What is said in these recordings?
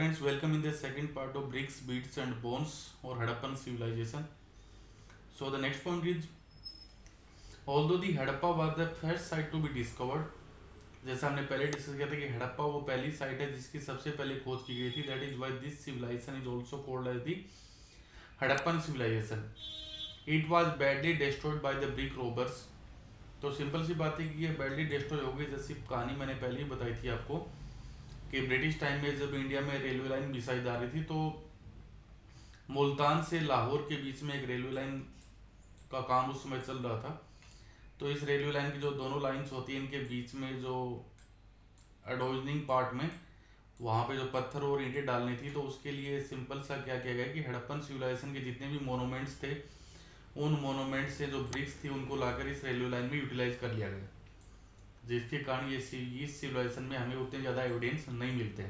Friends, welcome in the second part of bricks, beads, and bones or Harappan civilization. So the next point is, although the Harappa was the first site to be discovered, जैसा हमने पहले discuss किया था कि हड़प्पा वो पहली site है जिसकी सबसे पहले खोज की गई थी. That is why this civilization is also called as the Harappan civilization. It was badly destroyed by the brick robbers. तो सिंपल सी बात है कि ये बैडली डिस्ट्रॉय हो गई. जैसी कहानी मैंने पहले ही बताई थी आपको कि ब्रिटिश टाइम में जब इंडिया में रेलवे लाइन बिछाई जा रही थी तो मुल्तान से लाहौर के बीच में एक रेलवे लाइन का काम उस समय चल रहा था. तो इस रेलवे लाइन की जो दोनों लाइंस होती हैं इनके बीच में जो एडोजनिंग पार्ट में वहाँ पे जो पत्थर और ईंटें डालनी थी, तो उसके लिए सिंपल सा क्या किया गया कि हड़प्पन सिविलाइजेशन के जितने भी मोनूमेंट्स थे उन मोनूमेंट्स से जो ब्रिक्स थी उनको लाकर इस रेलवे लाइन में यूटिलाइज कर लिया गया, जिसके कारण इस सिविलाइजेशन में हमें उतने ज़्यादा एविडेंस नहीं मिलते.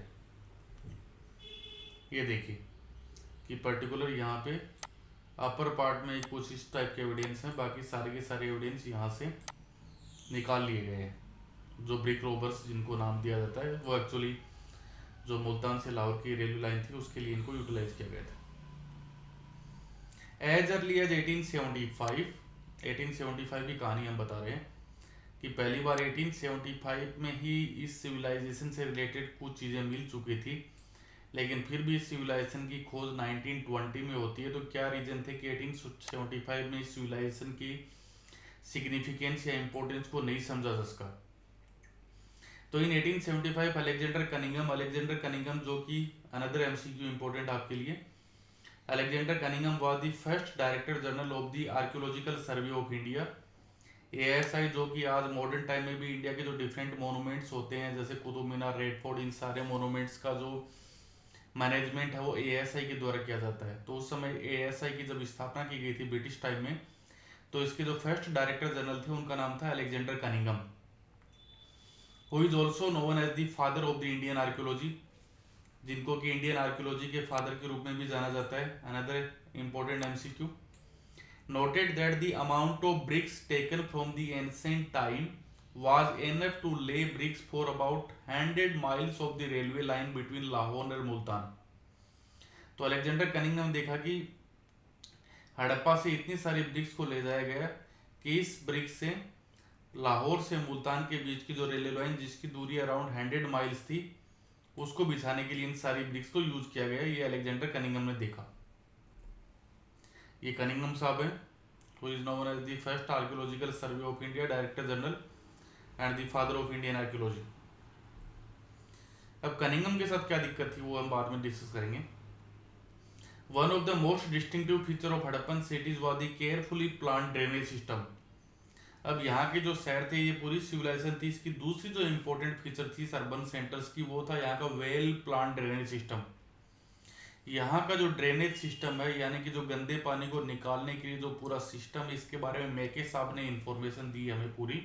ये देखिए कि पर्टिकुलर यहाँ पे अपर पार्ट में कुछ इस टाइप के एविडेंस हैं, बाकी सारे के सारे एविडेंस यहाँ से निकाल लिए गए हैं. जो ब्रिक रोबर्स जिनको नाम दिया जाता है वो एक्चुअली जो मुल्तान से लाहौर की रेलवे लाइन थी उसके लिए इनको यूटिलाइज किया गया था. एज अर्ली एज 1875 की कहानी हम बता रहे हैं कि पहली बार 1875 में ही इस सिविलाइजेशन से रिलेटेड कुछ चीज़ें मिल चुकी थी, लेकिन फिर भी इस सिविलाइजेशन की खोज 1920 में होती है. तो क्या रीजन थे कि 1875 में इस सिविलाइजेशन की सिग्निफिकेंस या इम्पोर्टेंस को नहीं समझा जा सका. तो इन 1875 अलेक्जेंडर कनिंगम जो कि अनदर एमसीक्यू इम्पोर्टेंट आपके लिए, Alexander Cunningham was the first director general of the archaeological survey of India. ASI जो कि आज मॉडर्न टाइम में भी इंडिया के जो डिफरेंट मोनूमेंट्स होते हैं जैसे कुतुब मीनार, रेड फोर्ट, इन सारे मोनूमेंट्स का जो मैनेजमेंट है वो एएसआई के द्वारा किया जाता है. तो उस समय एएसआई की जब स्थापना की गई थी ब्रिटिश टाइम में, तो इसके जो फर्स्ट डायरेक्टर जनरल थे उनका नाम था Alexander Cunningham, who is also known as the father of the Indian archaeology, जिनको कि इंडियन आर्कियोलॉजी के फादर के रूप में भी जाना जाता है. Another important MCQ, noted that the amount of bricks taken from the ancient time was enough to lay bricks for about 100 miles of the railway line between Lahore और मुल्तान. तो अलेक्जेंडर कनिंगम ने देखा कि हड़प्पा से इतनी सारी ब्रिक्स को ले जाया गया कि इस ब्रिक्स से लाहौर से मुल्तान के बीच की जो रेलवे लाइन जिसकी दूरी अराउंड 100 माइल्स थी उसको बिछाने के लिए इन सारी ब्रिक्स को यूज किया गया. ये अलेक्जेंडर कनिंगम ने देखा. ये कनिंगम साहब हैं, who is known as the first archaeological survey of India, director general and the father of Indian archaeology. अब कनिंगम के साथ क्या दिक्कत थी वो हम बाद में डिस्कस करेंगे. One of the most distinctive feature of Harappan cities was the carefully plan drainage system. अब यहाँ के जो शहर थे ये पूरी सिविलाइजेशन थी, इसकी दूसरी जो इंपॉर्टेंट फीचर थी अर्बन सेंटर्स की वो था यहाँ का वेल प्लान ड्रेनेज सिस्टम. यहाँ का जो ड्रेनेज सिस्टम है यानी कि जो गंदे पानी को निकालने के लिए जो पूरा सिस्टम, इसके बारे में मेके साहब ने इंफॉर्मेशन दी हमें पूरी.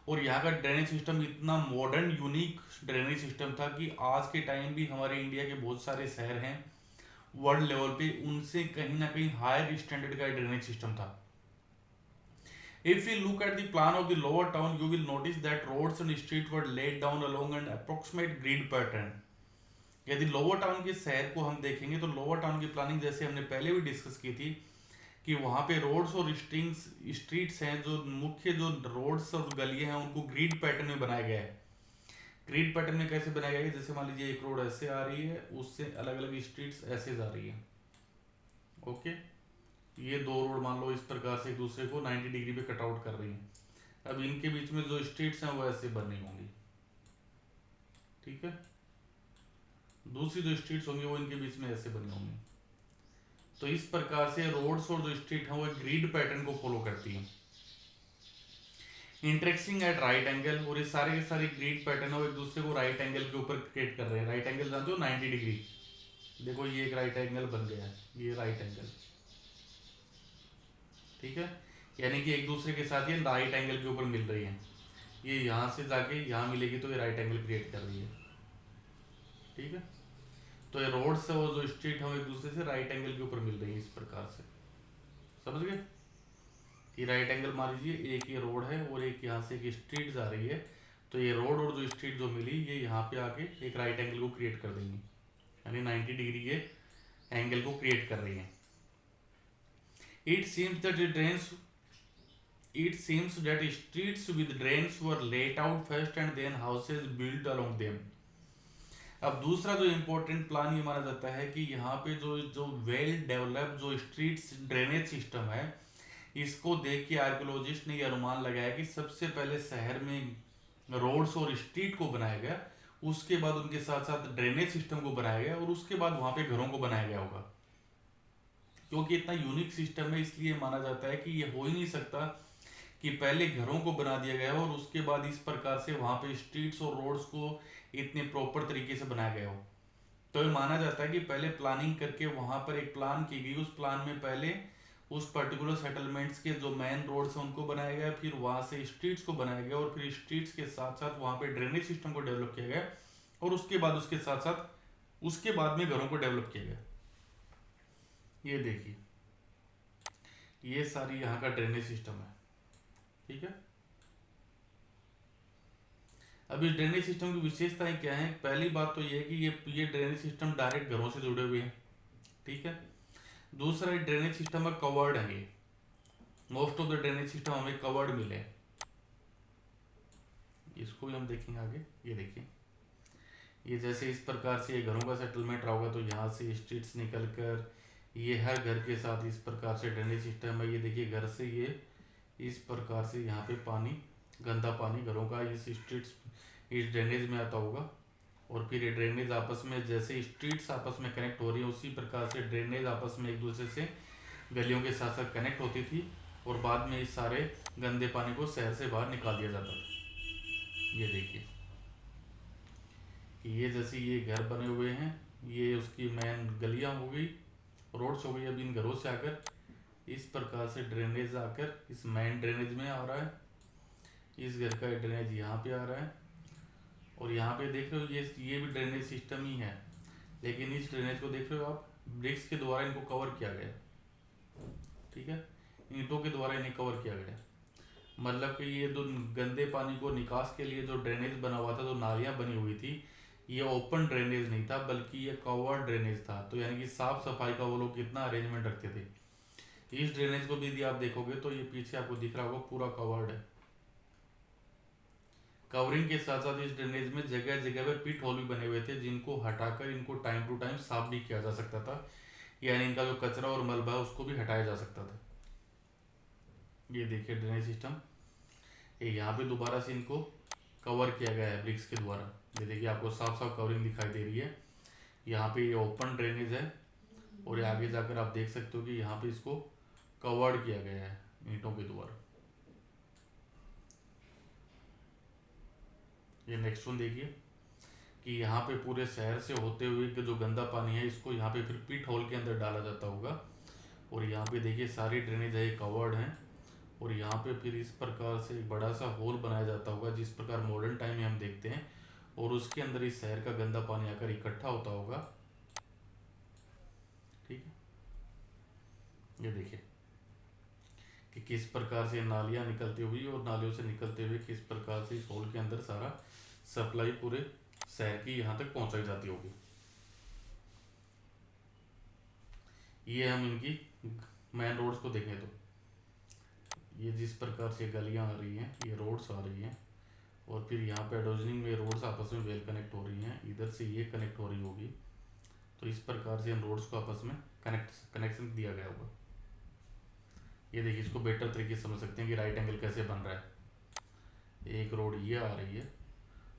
और यहाँ का ड्रेनेज सिस्टम इतना मॉडर्न यूनिक ड्रेनेज सिस्टम था कि आज के टाइम भी हमारे इंडिया के बहुत सारे शहर हैं वर्ल्ड लेवल पे उनसे कहीं ना कहीं हायर स्टैंडर्ड का ड्रेनेज सिस्टम था. If you look at the plan of the lower town, you will notice that roads and streets were laid down along an approximate grid pattern. यदि lower town के शहर को हम देखेंगे तो lower town की planning जैसे हमने पहले भी डिस्कस की थी कि वहाँ पे रोड्स और स्ट्रीट्स हैं, जो मुख्य जो रोड्स और गलियाँ हैं उनको ग्रिड पैटर्न में बनाया गया है. ग्रिड पैटर्न में कैसे बनाया गया है, जैसे मान लीजिए एक रोड ऐसे आ रही है, उससे अलग अलग स्ट्रीट्स ऐसे जा रही है. ओके, ये दो रोड मान लो इस प्रकार से एक दूसरे को 90 डिग्री पे कट आउट कर रही हैं. अब इनके बीच में जो स्ट्रीट्स हैं वो ऐसे बनी होंगी, ठीक है. दूसरी जो स्ट्रीट्स होंगी वो इनके बीच में ऐसे बनी होंगी. तो इस प्रकार से रोड्स और जो स्ट्रीट हैं वो एक ग्रिड पैटर्न को फॉलो करती हैं, इंटरेक्टिंग एट राइट एंगल. और ये सारे के सारे ग्रिड पैटर्न है वो एक दूसरे को राइट एंगल के ऊपर क्रिएट कर रहे हैं. राइट एंगल जानते हो 90 डिग्री. देखो ये एक राइट एंगल बन गया है, ये राइट एंगल, ठीक है. यानी कि एक दूसरे के साथ ये राइट एंगल के ऊपर मिल रही है. ये यहाँ से जाके यहाँ मिलेगी तो ये राइट एंगल क्रिएट कर रही है, ठीक है. तो ये रोड से वो जो स्ट्रीट है वो एक दूसरे से राइट एंगल के ऊपर मिल रही है. इस प्रकार से समझ गए. ये राइट एंगल मान लीजिए एक ये रोड है और एक यहाँ से एक स्ट्रीट जा रही है, तो ये रोड और जो स्ट्रीट जो मिली ये यहाँ पे आके एक राइट एंगल को क्रिएट कर देंगी. यानी 90 डिग्री के एंगल को क्रिएट कर रही है। It seems that streets with drains were laid out first and then houses built along them. अब दूसरा जो इम्पोर्टेंट प्लान ये माना जाता है कि यहाँ पे जो जो वेल डेवलप्ड जो स्ट्रीट्स ड्रेनेज सिस्टम है, इसको देख के आर्कियोलॉजिस्ट ने ये अनुमान लगाया कि सबसे पहले शहर में रोड्स और स्ट्रीट को बनाया गया, उसके बाद उनके साथ साथ ड्रेनेज सिस्टम को बनाया गया और उसके बाद वहां पे घरों को बनाया गया होगा। क्योंकि इतना यूनिक सिस्टम है, इसलिए माना जाता है कि ये हो ही नहीं सकता कि पहले घरों को बना दिया गया हो और उसके बाद इस प्रकार से वहां पे स्ट्रीट्स और रोड्स को इतने प्रॉपर तरीके से बनाया गया हो। तो ये माना जाता है कि पहले प्लानिंग करके वहां पर एक प्लान की गई, उस प्लान में पहले उस पर्टिकुलर सेटलमेंट्स के जो मेन रोड्स हैं उनको बनाया गया, फिर वहां से स्ट्रीट्स को बनाया गया और फिर स्ट्रीट्स के साथ साथ वहां पे ड्रेनेज सिस्टम को डेवलप किया गया और उसके बाद उसके साथ साथ उसके बाद में घरों को डेवलप किया गया। ये देखिए, ये सारी यहाँ का ड्रेनेज सिस्टम है, ठीक है। अब इस ड्रेनेज सिस्टम की विशेषताएं क्या है? पहली बात तो ये है कि ये ड्रेनेज सिस्टम डायरेक्ट घरों से जुड़े हुए हैं, ठीक है। दूसरा, ड्रेनेज सिस्टम है कवर्ड है, ये most of the drainage system हमें कवर्ड मिले, इसको भी हम देखेंगे आगे। ये देखिए, ये जैसे इस प्रकार से ये घरों का सेटलमेंट रहा होगा, तो यहाँ से स्ट्रीट्स निकल कर ये हर घर के साथ इस प्रकार से ड्रेनेज सिस्टम है। ये देखिए, घर से ये इस प्रकार से यहाँ पे पानी, गंदा पानी घरों का इस स्ट्रीट्स इस ड्रेनेज में आता होगा और फिर ये ड्रेनेज आपस में, जैसे स्ट्रीट्स आपस में कनेक्ट हो रही है उसी प्रकार से ड्रेनेज आपस में एक दूसरे से गलियों के साथ साथ कनेक्ट होती थी और बाद में इस सारे गंदे पानी को शहर से बाहर निकाल दिया जाता था। ये देखिए कि ये जैसे ये घर बने हुए हैं, ये उसकी मेन गलियां हो गई, रोड्स हो गई। अब इन घरों से आकर इस प्रकार से ड्रेनेज आकर इस मेन ड्रेनेज में आ रहा है, इस घर का ड्रेनेज यहाँ पे आ रहा है और यहाँ पे देख रहे हो ये भी ड्रेनेज सिस्टम ही है, लेकिन इस ड्रेनेज को देख रहे हो आप, ब्रिक्स के द्वारा इनको कवर किया गया, ठीक है, ईंटों के द्वारा इन्हें कवर किया गया। मतलब कि ये जो गंदे पानी को निकास के लिए जो ड्रेनेज बना हुआ था, जो नालियाँ बनी हुई थी, ये ओपन ड्रेनेज नहीं था बल्कि ये कवर्ड ड्रेनेज था। तो यानी कि साफ सफाई का वो लोग कितना अरेंजमेंट रखते थे। इस ड्रेनेज को भी यदि आप देखोगे तो ये पीछे आपको दिख रहा होगा पूरा कवर्ड है। कवरिंग के साथ साथ इस ड्रेनेज में जगह जगह पे पिट होल भी बने हुए थे, जिनको हटाकर इनको टाइम टू टाइम साफ भी किया जा सकता था, यानी इनका जो कचरा और मलबा है उसको भी हटाया जा सकता था। ये देखिए ड्रेनेज सिस्टम, ये यहाँ पे दोबारा से इनको कवर किया गया है ब्रिक्स के द्वारा। ये देखिए आपको साफ साफ कवरिंग दिखाई दे रही है। यहाँ पे ये ओपन ड्रेनेज है और ये आगे जाकर आप देख सकते हो कि यहाँ पे इसको कवर्ड किया गया है ईंटों के द्वारा। ये नेक्स्ट वन देखिए कि यहाँ पे पूरे शहर से होते हुए जो गंदा पानी है इसको यहाँ पे फिर पिट होल के अंदर डाला जाता होगा और यहाँ पे देखिए सारी ड्रेनेज है ये कवर्ड है और यहाँ पे फिर इस प्रकार से एक बड़ा सा होल बनाया जाता होगा जिस प्रकार मॉडर्न टाइम में हम देखते हैं, और उसके अंदर इस शहर का गंदा पानी आकर इकट्ठा होता होगा, ठीक है। ये देखिए कि किस प्रकार से नालियाँ निकलती हुई और नालियों से निकलते हुए किस प्रकार से इस होल के अंदर सारा सप्लाई पूरे शहर की यहाँ तक पहुँचाई जाती होगी। ये हम इनकी मेन रोड्स को देखें तो ये जिस प्रकार से गलियाँ आ रही हैं, ये रोड्स आ रही हैं और फिर यहाँ पे एडोजनिंग में रोड्स आपस में वेल कनेक्ट हो रही हैं, इधर से ये कनेक्ट हो रही होगी, तो इस प्रकार से इन रोड्स को आपस में कनेक्शन दिया गया होगा। ये देखिए, इसको बेटर तरीके से समझ सकते हैं कि राइट एंगल कैसे बन रहा है। एक रोड ये आ रही है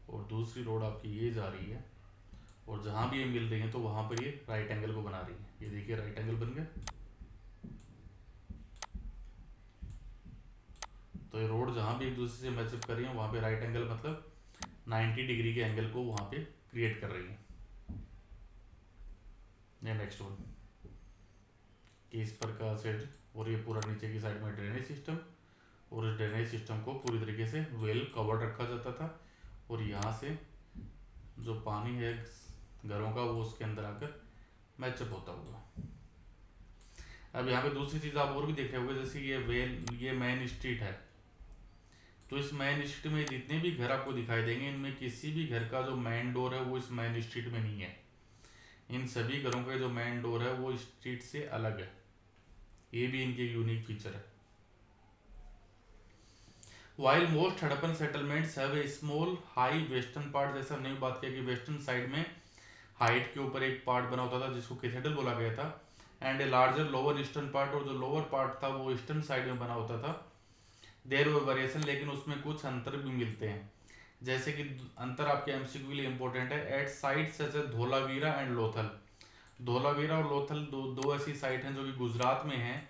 और दूसरी रोड आपकी ये जा रही है और जहाँ भी ये मिल रही है तो वहाँ पर ये राइट एंगल को बना रही है। ये देखिए राइट एंगल बन गया। तो ये रोड जहाँ भी एक दूसरे से मैचअप कर रही है वहाँ पे राइट एंगल मतलब 90 डिग्री के एंगल को वहाँ पे क्रिएट कर रही है। ये नेक्स्ट वन कि इस प्रकार से, और ये पूरा नीचे की साइड में ड्रेनेज सिस्टम और इस ड्रेनेज सिस्टम को पूरी तरीके से वेल कवर्ड रखा जाता था और यहाँ से जो पानी है घरों का वो उसके अंदर आकर मैचअप होता होगा। अब यहाँ पे दूसरी चीज़ आप और भी देख रहे होंगे, जैसे ये मेन स्ट्रीट है, तो इस मेन स्ट्रीट में जितने भी घर आपको दिखाई देंगे इनमें किसी भी घर का जो मेन डोर है वो इस मेन स्ट्रीट में नहीं है। इन सभी घरों का जो मेन डोर है वो स्ट्रीट से अलग है, ये भी इनके यूनिक फीचर है। While most Harappan settlements have a small high western part, जैसे हमने भी बात किया कि वेस्टर्न साइड में हाइट के ऊपर एक पार्ट बना होता था जिसको कैथेड्रल बोला गया था, and a larger lower eastern part, और जो लोअर पार्ट था वो ईस्टर्न साइड में बना होता था। देयर वर वेरिएशन, लेकिन उसमें कुछ अंतर भी मिलते हैं, जैसे कि अंतर आपके एमसीक्यू के लिए इंपॉर्टेंट है। At site such as Dholavira and Lothal, Dholavira और लोथल दो ऐसी साइट हैं जो कि गुजरात में हैं।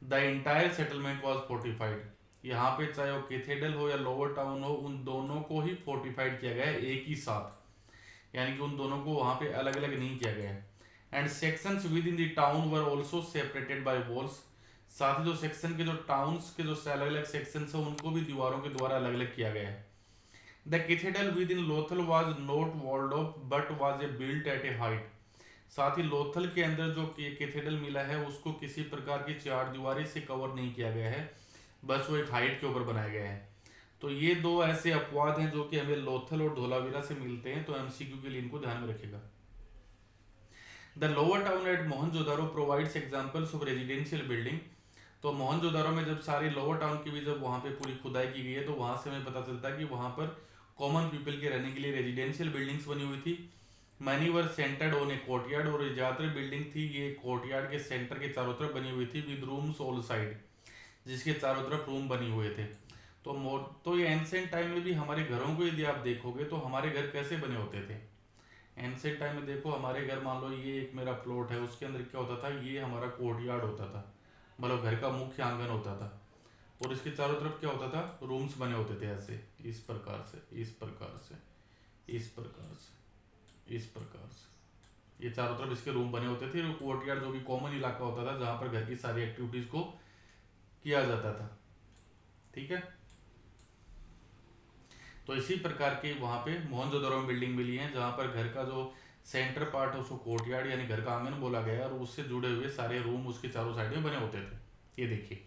The entire settlement was fortified, यहाँ पे चाहे वो कैथेड्रल हो या लोअर टाउन हो, उन दोनों को ही फोर्टिफाइड किया गया है एक ही साथ, यानी कि उन दोनों को वहाँ पे अलग अलग नहीं किया गया है। And sections with in the town were also separated by walls, साथ ही जो सेक्शन के जो टाउन्स के जो अलग अलग सेक्शंस है उनको भी दीवारों के द्वारा अलग अलग किया गया है। The cathedral within Lothal was not walled off but was a built at a height, साथ ही लोथल के अंदर जो कैथेड्रल मिला है उसको किसी प्रकार की चार दीवारी से कवर नहीं किया गया है, बस वो एक हाइट के ऊपर बनाया गया है। तो ये दो ऐसे अपवाद हैं जो कि हमें लोथल और धोलावीरा से मिलते हैं, तो एमसीक्यू के लिए इनको ध्यान में रखेगा। The lower town eight Mohenjodaro provides examples of residential building, तो मोहनजोदारो में जब सारी लोअर टाउन की भी जब वहाँ पे पूरी खुदाई की गई है तो वहाँ से हमें पता चलता है कि वहाँ पर कॉमन पीपल के रहने के लिए रेजिडेंशियल बिल्डिंग्स बनी हुई थी। Many were centred on A courtyard, और ज़्यादातर बिल्डिंग थी ये कोर्टयार्ड के सेंटर के चारों तरफ बनी हुई थी, विद रूम्स ऑल साइड, जिसके चारों तरफ रूम बनी हुए थे। तो ये एंशिएंट टाइम में भी हमारे घरों को यदि आप देखोगे तो हमारे घर कैसे बने होते थे। एंशिएंट टाइम में देखो हमारे घर, मान लो ये एक मेरा प्लॉट है, उसके अंदर क्या होता था, ये हमारा कोर्टयार्ड होता था, मतलब घर का मुख्य आंगन होता था, और इसके चारों तरफ क्या होता था, रूम्स बने होते थे ऐसे, इस प्रकार से, इस प्रकार से, इस प्रकार से, इस प्रकार से, ये चारों तरफ इसके रूम बने होते थे। कोर्टयार्ड जो कि कॉमन इलाका होता था जहाँ पर घर की सारी एक्टिविटीज को किया जाता था, ठीक है। तो इसी प्रकार के वहाँ पे मोहनजोदड़ो में बिल्डिंग मिली है जहाँ पर घर का जो सेंटर पार्ट है उसको कोर्टयार्ड यानी घर का आंगन बोला गया है, और उससे जुड़े हुए सारे रूम उसके चारों साइड में बने होते थे। ये देखिए,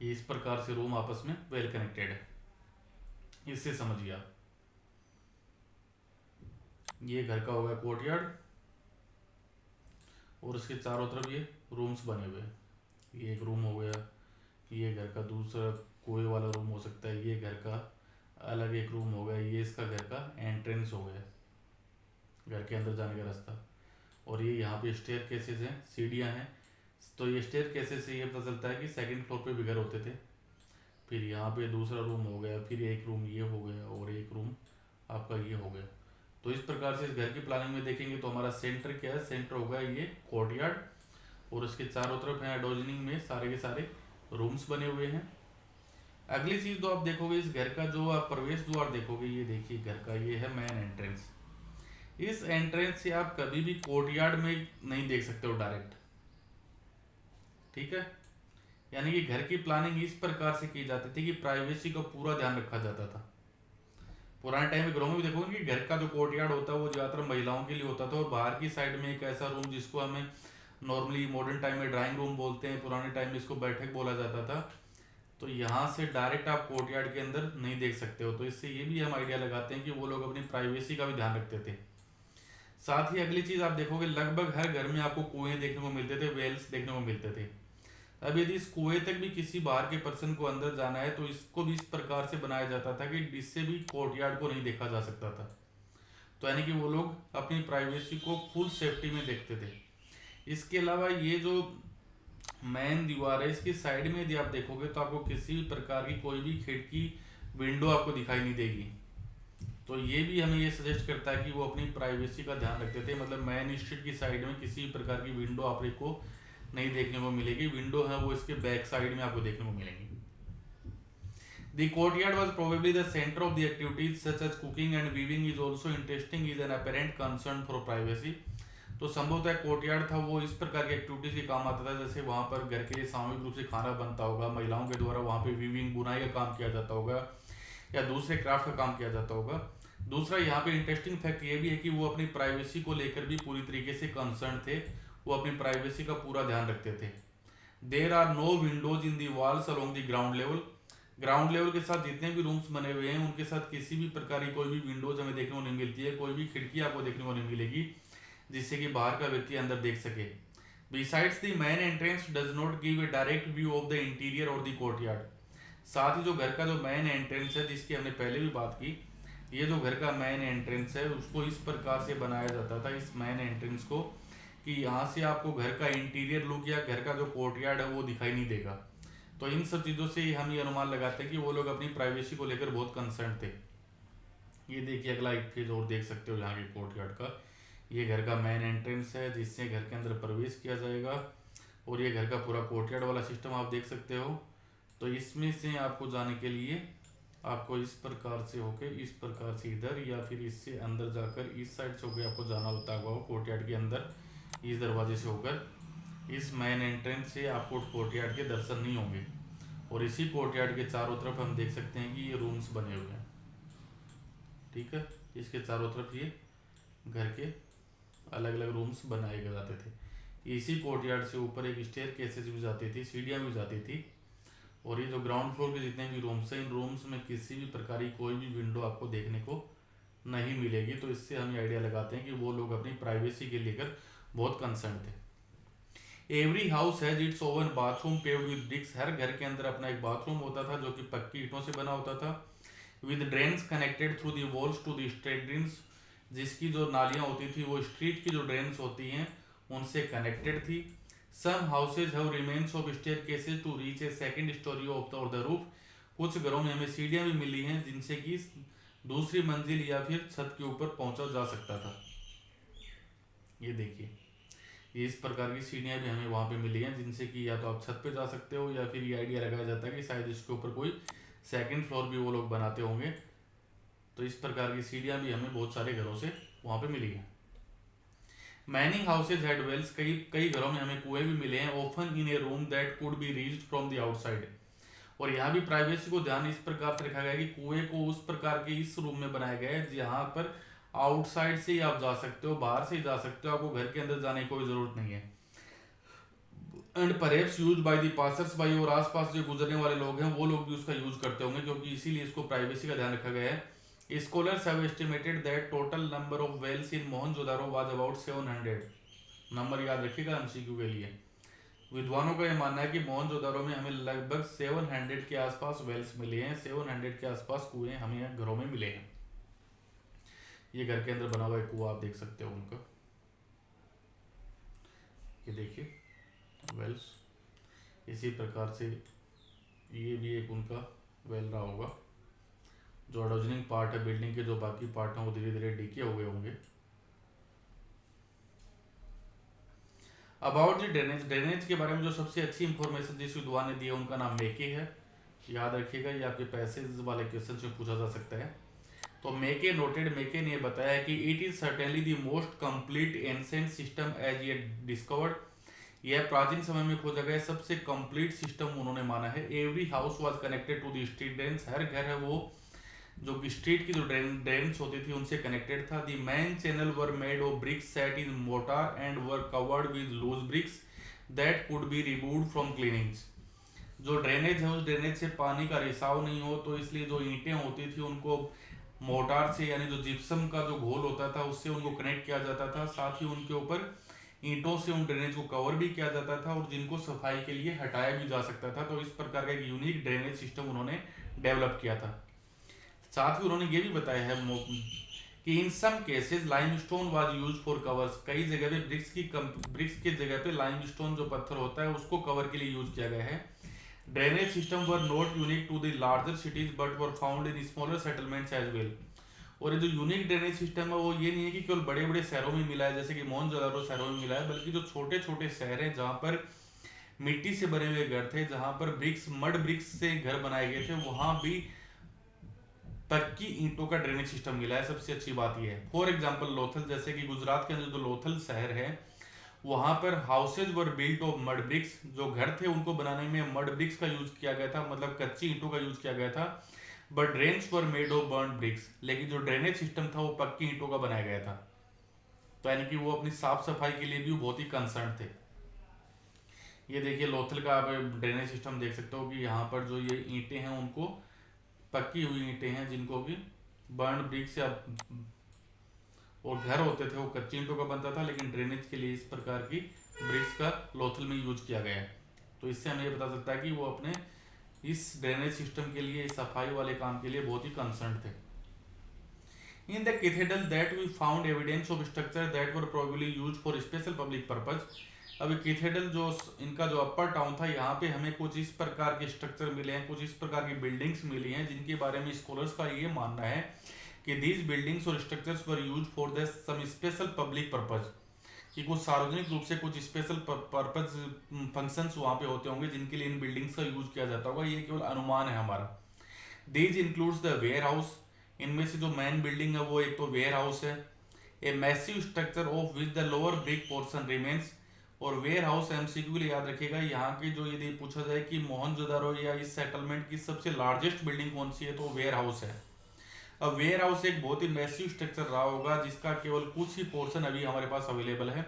ये इस प्रकार से रूम आपस में वेल कनेक्टेड है, इससे समझिए आप। ये घर का हो गया कोर्टयार्ड, और उसके चारों तरफ ये रूम्स बने हुए हैं। ये एक रूम हो गया, ये घर का दूसरा कुएं वाला रूम हो सकता है, ये घर का अलग एक रूम हो गया, ये इसका घर का एंट्रेंस हो गया, घर के अंदर जाने का रास्ता, और ये यहाँ पे स्टेयर केसेस हैं, सीढ़ियाँ हैं। तो ये स्टेयर केसेस से ये पता चलता है कि सेकंड फ्लोर पे भी घर होते थे। फिर यहाँ पे दूसरा रूम हो गया, फिर एक रूम ये हो गया, और एक रूम आपका ये हो गया। तो इस प्रकार से इस घर की प्लानिंग में देखेंगे तो हमारा सेंटर क्या है, सेंटर होगा ये कोर्टयार्ड, और उसके चारों तरफ है एडोजनिंग में सारे के सारे रूम्स बने हुए हैं। अगली चीज तो आप देखोगे इस घर का जो आप प्रवेश द्वार देखोगे, ये देखिए घर का ये है मेन एंट्रेंस। इस एंट्रेंस से आप कभी भी कोर्टयार्ड में नहीं देख सकते हो डायरेक्ट, ठीक है। यानी कि घर की प्लानिंग इस प्रकार से की जाती थी कि प्राइवेसी का पूरा ध्यान रखा जाता था। पुराने टाइम में घरों में भी देखोगे कि घर का जो कोर्टयार्ड होता है वो ज्यादातर महिलाओं के लिए होता था, और बाहर की साइड में एक ऐसा रूम जिसको हमें नॉर्मली मॉडर्न टाइम में ड्राइंग रूम बोलते हैं, पुराने टाइम में इसको बैठक बोला जाता था। तो यहाँ से डायरेक्ट आप कोर्टयार्ड के अंदर नहीं देख सकते हो, तो इससे ये भी हम आइडिया लगाते हैं कि वो लोग अपनी प्राइवेसी का भी ध्यान रखते थे। साथ ही अगली चीज आप देखोगे लगभग हर घर में आपको कुएं देखने को मिलते थे, वेल्स देखने को मिलते थे। अब यदि इस कुएं तक भी किसी बाहर के पर्सन को अंदर जाना है तो इसको भी इस प्रकार से बनाया जाता था कि इससे भी कोर्टयार्ड को नहीं देखा जा सकता था। तो यानी कि वो लोग अपनी प्राइवेसी को फुल सेफ्टी में देखते थे। इसके अलावा ये जो मेन दीवार है इसकी साइड में यदि आप देखोगे तो आपको किसी भी प्रकार की कोई भी खिड़की विंडो आपको दिखाई नहीं देगी। तो ये भी हमें ये सजेस्ट करता है कि वो अपनी प्राइवेसी का ध्यान रखते थे, मतलब मेन स्ट्रीट की साइड में किसी भी प्रकार की विंडो आपको नहीं देखने को मिलेगी। विंडो है वो इसके बैक साइड में आपको देखने को मिलेंगी। The courtyard was probably the center of the activities such as cooking and weaving is also interesting is an apparent concern for privacy। तो संभवतः कोर्टयार्ड था वो इस प्रकार की एक्टिविटीज के काम आता था, जैसे वहाँ पर घर के लिए सामूहिक रूप से खाना बनता होगा, महिलाओं के द्वारा वहाँ पे वीविंग बुनाई का काम किया जाता होगा, या दूसरे क्राफ्ट का काम किया जाता होगा। दूसरा यहाँ पे इंटरेस्टिंग फैक्ट ये भी है कि वो अपनी प्राइवेसी को लेकर भी पूरी तरीके से कंसर्न थे, वो अपनी प्राइवेसी का पूरा ध्यान रखते थे। There are no windows in the walls along the ground level, ground level के साथ जितने भी रूम्स बने हुए हैं उनके साथ किसी भी प्रकार की कोई भी विंडोज हमें देखने को नहीं मिलती है, कोई भी खिड़की आपको देखने को नहीं मिलेगी जिससे कि बाहर का व्यक्ति अंदर देख सके। Besides the main entrance does not give a direct view of the interior और द कोर्टयार्ड। साथ ही जो घर का जो मेन एंट्रेंस है, जिसकी हमने पहले भी बात की, ये जो घर का मेन एंट्रेंस है उसको इस प्रकार से बनाया जाता था, इस मेन एंट्रेंस को, कि यहाँ से आपको घर का इंटीरियर लुक या घर का जो कोर्टयार्ड है वो दिखाई नहीं देगा। तो इन सब चीज़ों से हम ये अनुमान लगाते हैं कि वो लोग अपनी प्राइवेसी को लेकर बहुत कंसर्न थे। ये देखिए अगला एक फेज और देख सकते हो यहाँ के कोर्टयार्ड का। ये घर का मेन एंट्रेंस है जिससे घर के अंदर प्रवेश किया जाएगा, और ये घर का पूरा कोर्टयार्ड वाला सिस्टम आप देख सकते हो। तो इसमें से आपको जाने के लिए आपको इस प्रकार से होके इस प्रकार से इधर, या फिर इससे अंदर जाकर इस साइड से होकर आपको जाना होता है कोर्टयार्ड के अंदर, इस दरवाजे से होकर। इस मेन एंट्रेंस से आपको कोर्टयार्ड के दर्शन नहीं होंगे। और इसी कोर्टयार्ड के चारों तरफ हम देख सकते हैं कि ये रूम्स बने हुए हैं, ठीक है। इसके चारों तरफ ये घर के अलग अलग रूम्स बनाए गए जाते थे। इसी कोर्टयार्ड से ऊपर एक स्टेयर केसेज भी जाती थी, सीढ़ियाँ भी जाती थी। और ये जो ग्राउंड फ्लोर के जितने भी रूम्स हैं, इन रूम्स में किसी भी प्रकार की कोई भी विंडो आपको देखने को नहीं मिलेगी। तो इससे हम ये आइडिया लगाते हैं कि वो लोग अपनी प्राइवेसी के लेकर बहुत कंसर्न थे। Every house has its own bathroom paved with bricks. हर घर के अंदर अपना एक बाथरूम होता था जो कि पक्की ईंटों से बना होता था। With drains connected through the walls to the street drains, जिसकी जो नालियाँ होती थी वो स्ट्रीट की जो ड्रेन्स होती हैं उनसे कनेक्टेड थी। Some houses have remains of staircases to reach a second storey of the roof. कुछ घरों में हमें सीढ़ियाँ भी मिली हैं जिनसे कि दूसरी मंजिल या फिर छत के ऊपर पहुंचा जा सकता था। ये देखिए, ये इस प्रकार की सीढ़ियाँ भी हमें वहाँ पे मिली हैं जिनसे कि या तो आप छत पे जा सकते हो, या फिर ये आइडिया लगाया जाता है कि शायद इसके ऊपर कोई सेकंड फ्लोर भी वो लोग बनाते होंगे। तो इस प्रकार की सीढ़ियाँ भी हमें बहुत सारे घरों से वहाँ पे मिली हैं। मैनी हाउसेज हैड वेल्स, कई कई घरों में हमें कुएं भी मिले हैं। Open in A room that could be reached from the outside. और यहाँ भी प्राइवेसी को ध्यान इस प्रकार से रखा गया है कि कुएं को उस प्रकार के इस रूम में बनाया गया है जहाँ पर आउटसाइड से ही आप जा सकते हो, बाहर से ही जा सकते हो, आपको घर के अंदर जाने की कोई जरूरत नहीं है। एंड परेप्स use by the passers by, और आसपास जो गुजरने वाले लोग हैं वो लोग भी उसका यूज करते होंगे, क्योंकि इसीलिए इसको प्राइवेसी का ध्यान रखा गया है। Scholars have estimated that total number of wells in Mohenjo-daro was about 700। Number याद रखिएगा एमसीक्यू के लिए। विद्वानों का यह मानना है कि मोहनजोदारो में हमें लगभग 700 के आसपास वेल्स मिले हैं, 700 के आसपास कुएं हमें घरों में मिले हैं। ये घर के अंदर बना हुआ एक कुआं आप देख सकते हो उनका, ये देखिए वेल्स। इसी प्रकार से ये भी एक उनका वेल रहा होगा। जो एडोजनिंग पार्ट है बिल्डिंग के, जो बाकी पार्ट हैं वो धीरे धीरे डीके हुए होंगे। अबाउट द ड्रेनेज, ड्रेनेज के बारे में जो सबसे अच्छी इंफॉर्मेशन जिस विद्वान ने दी है उनका नाम मेके है। याद रखिएगा, ये आपके पैसेज वाले क्वेश्चन से पूछा जा सकता है। तो मेके नोटेड, मेके ने बताया कि it is certainly the most complete ancient system as yet discovered. यह प्राचीन समय में खोजा गया सबसे कंप्लीट सिस्टम उन्होंने माना है। Every house was connected to the street drains, हर घर है वो जो स्ट्रीट की जो ड्रेन्स होती थी उनसे कनेक्टेड था। The main channel were made of bricks set in mortar and were covered with loose bricks that could be removed from cleanings. जो ड्रेनेज है उस ड्रेनेज से पानी का रिसाव नहीं हो, तो इसलिए जो ईंटें होती थी उनको मोटार से, यानी जो जिप्सम का जो घोल होता था उससे उनको कनेक्ट किया जाता था। साथ ही उनके ऊपर ईंटों से उन ड्रेनेज को कवर भी किया जाता था और जिनको सफाई के लिए हटाया भी जा सकता था। तो इस प्रकार का एक यूनिक ड्रेनेज सिस्टम उन्होंने डेवलप किया था। साथ ही उन्होंने ये भी बताया है कि in some cases limestone was used for covers. कई जगह पे ब्रिक्स के जगह पे लाइमस्टोन जो पत्थर होता है उसको कवर के लिए यूज किया गया है। Drainage system were not unique to the larger cities but were found in smaller settlements as well. और ये जो यूनिक ड्रेनेज सिस्टम है वो ये नहीं है कि केवल बड़े बड़े शहरों में मिला है, जैसे कि मोहनजोदारो शहरों में मिला है, बल्कि जो छोटे छोटे शहर हैं जहाँ पर मिट्टी से बने हुए घर थे, जहाँ पर मड ब्रिक्स से घर बनाए गए थे, वहां भी पक्की ईंटों का ड्रेनेज सिस्टम मिला है। सबसे अच्छी बात यह है। फॉर एग्जांपल लोथल, जैसे कि गुजरात के अंदर जो लोथल शहर है वहां पर houses were built of mud bricks. जो घर थे उनको बनाने में मड ब्रिक्स का यूज किया गया था, मतलब कच्ची ईंटों का यूज किया गया था। But drains were made of burn bricks, लेकिन जो ड्रेनेज सिस्टम था वो पक्की ईंटों का बनाया गया था। तो यानी कि वो अपनी साफ सफाई के लिए भी बहुत ही कंसर्न थे। ये देखिए लोथल का आप ड्रेनेज सिस्टम देख सकते हो कि यहाँ पर जो ये ईंटें हैं उनको पक्की हुई ईंटें हैं जिनको कि बर्न ब्रिक्स या और घर होते थे वो कच्ची ईंटों का बनता था, लेकिन ड्रेनेज के लिए इस प्रकार की ब्रिक्स का लोथल में यूज किया गया है। तो इससे हमें ये पता चलता है कि वो अपने इस ड्रेनेज सिस्टम के लिए, सफाई वाले काम के लिए बहुत ही कंसर्न थे। In the cathedral that we found evidence of structure that were probably used for special public purpose। अभी कैथेड्रल जो इनका जो अपर टाउन था, यहाँ पे हमें कुछ इस प्रकार के स्ट्रक्चर मिले हैं, कुछ इस प्रकार की बिल्डिंग्स मिली हैं जिनके बारे में स्कॉलर्स का ये मानना है कि दीज बिल्डिंग्स और structures were use for the some special public purpose, कि कुछ सार्वजनिक रूप से कुछ स्पेशल पर्पज फंक्शंस वहाँ पे होते होंगे जिनके लिए इन बिल्डिंग्स का यूज किया जाता होगा। ये केवल अनुमान है हमारा। These includes the warehouse, इनमें से जो मेन बिल्डिंग है वो एक तो वेयर हाउस है। A massive structure of which the lower brick portion remains, और वेयर हाउस एमसीक्यू के लिए याद रखिएगा, यहाँ की जो यदि पूछा जाए कि मोहनजोदारो या इस सेटलमेंट की सबसे लार्जेस्ट बिल्डिंग कौन सी है तो वेयर हाउस है। अब वेयर हाउस एक बहुत ही मैसिव स्ट्रक्चर रहा होगा जिसका केवल कुछ ही पोर्शन अभी हमारे पास अवेलेबल है,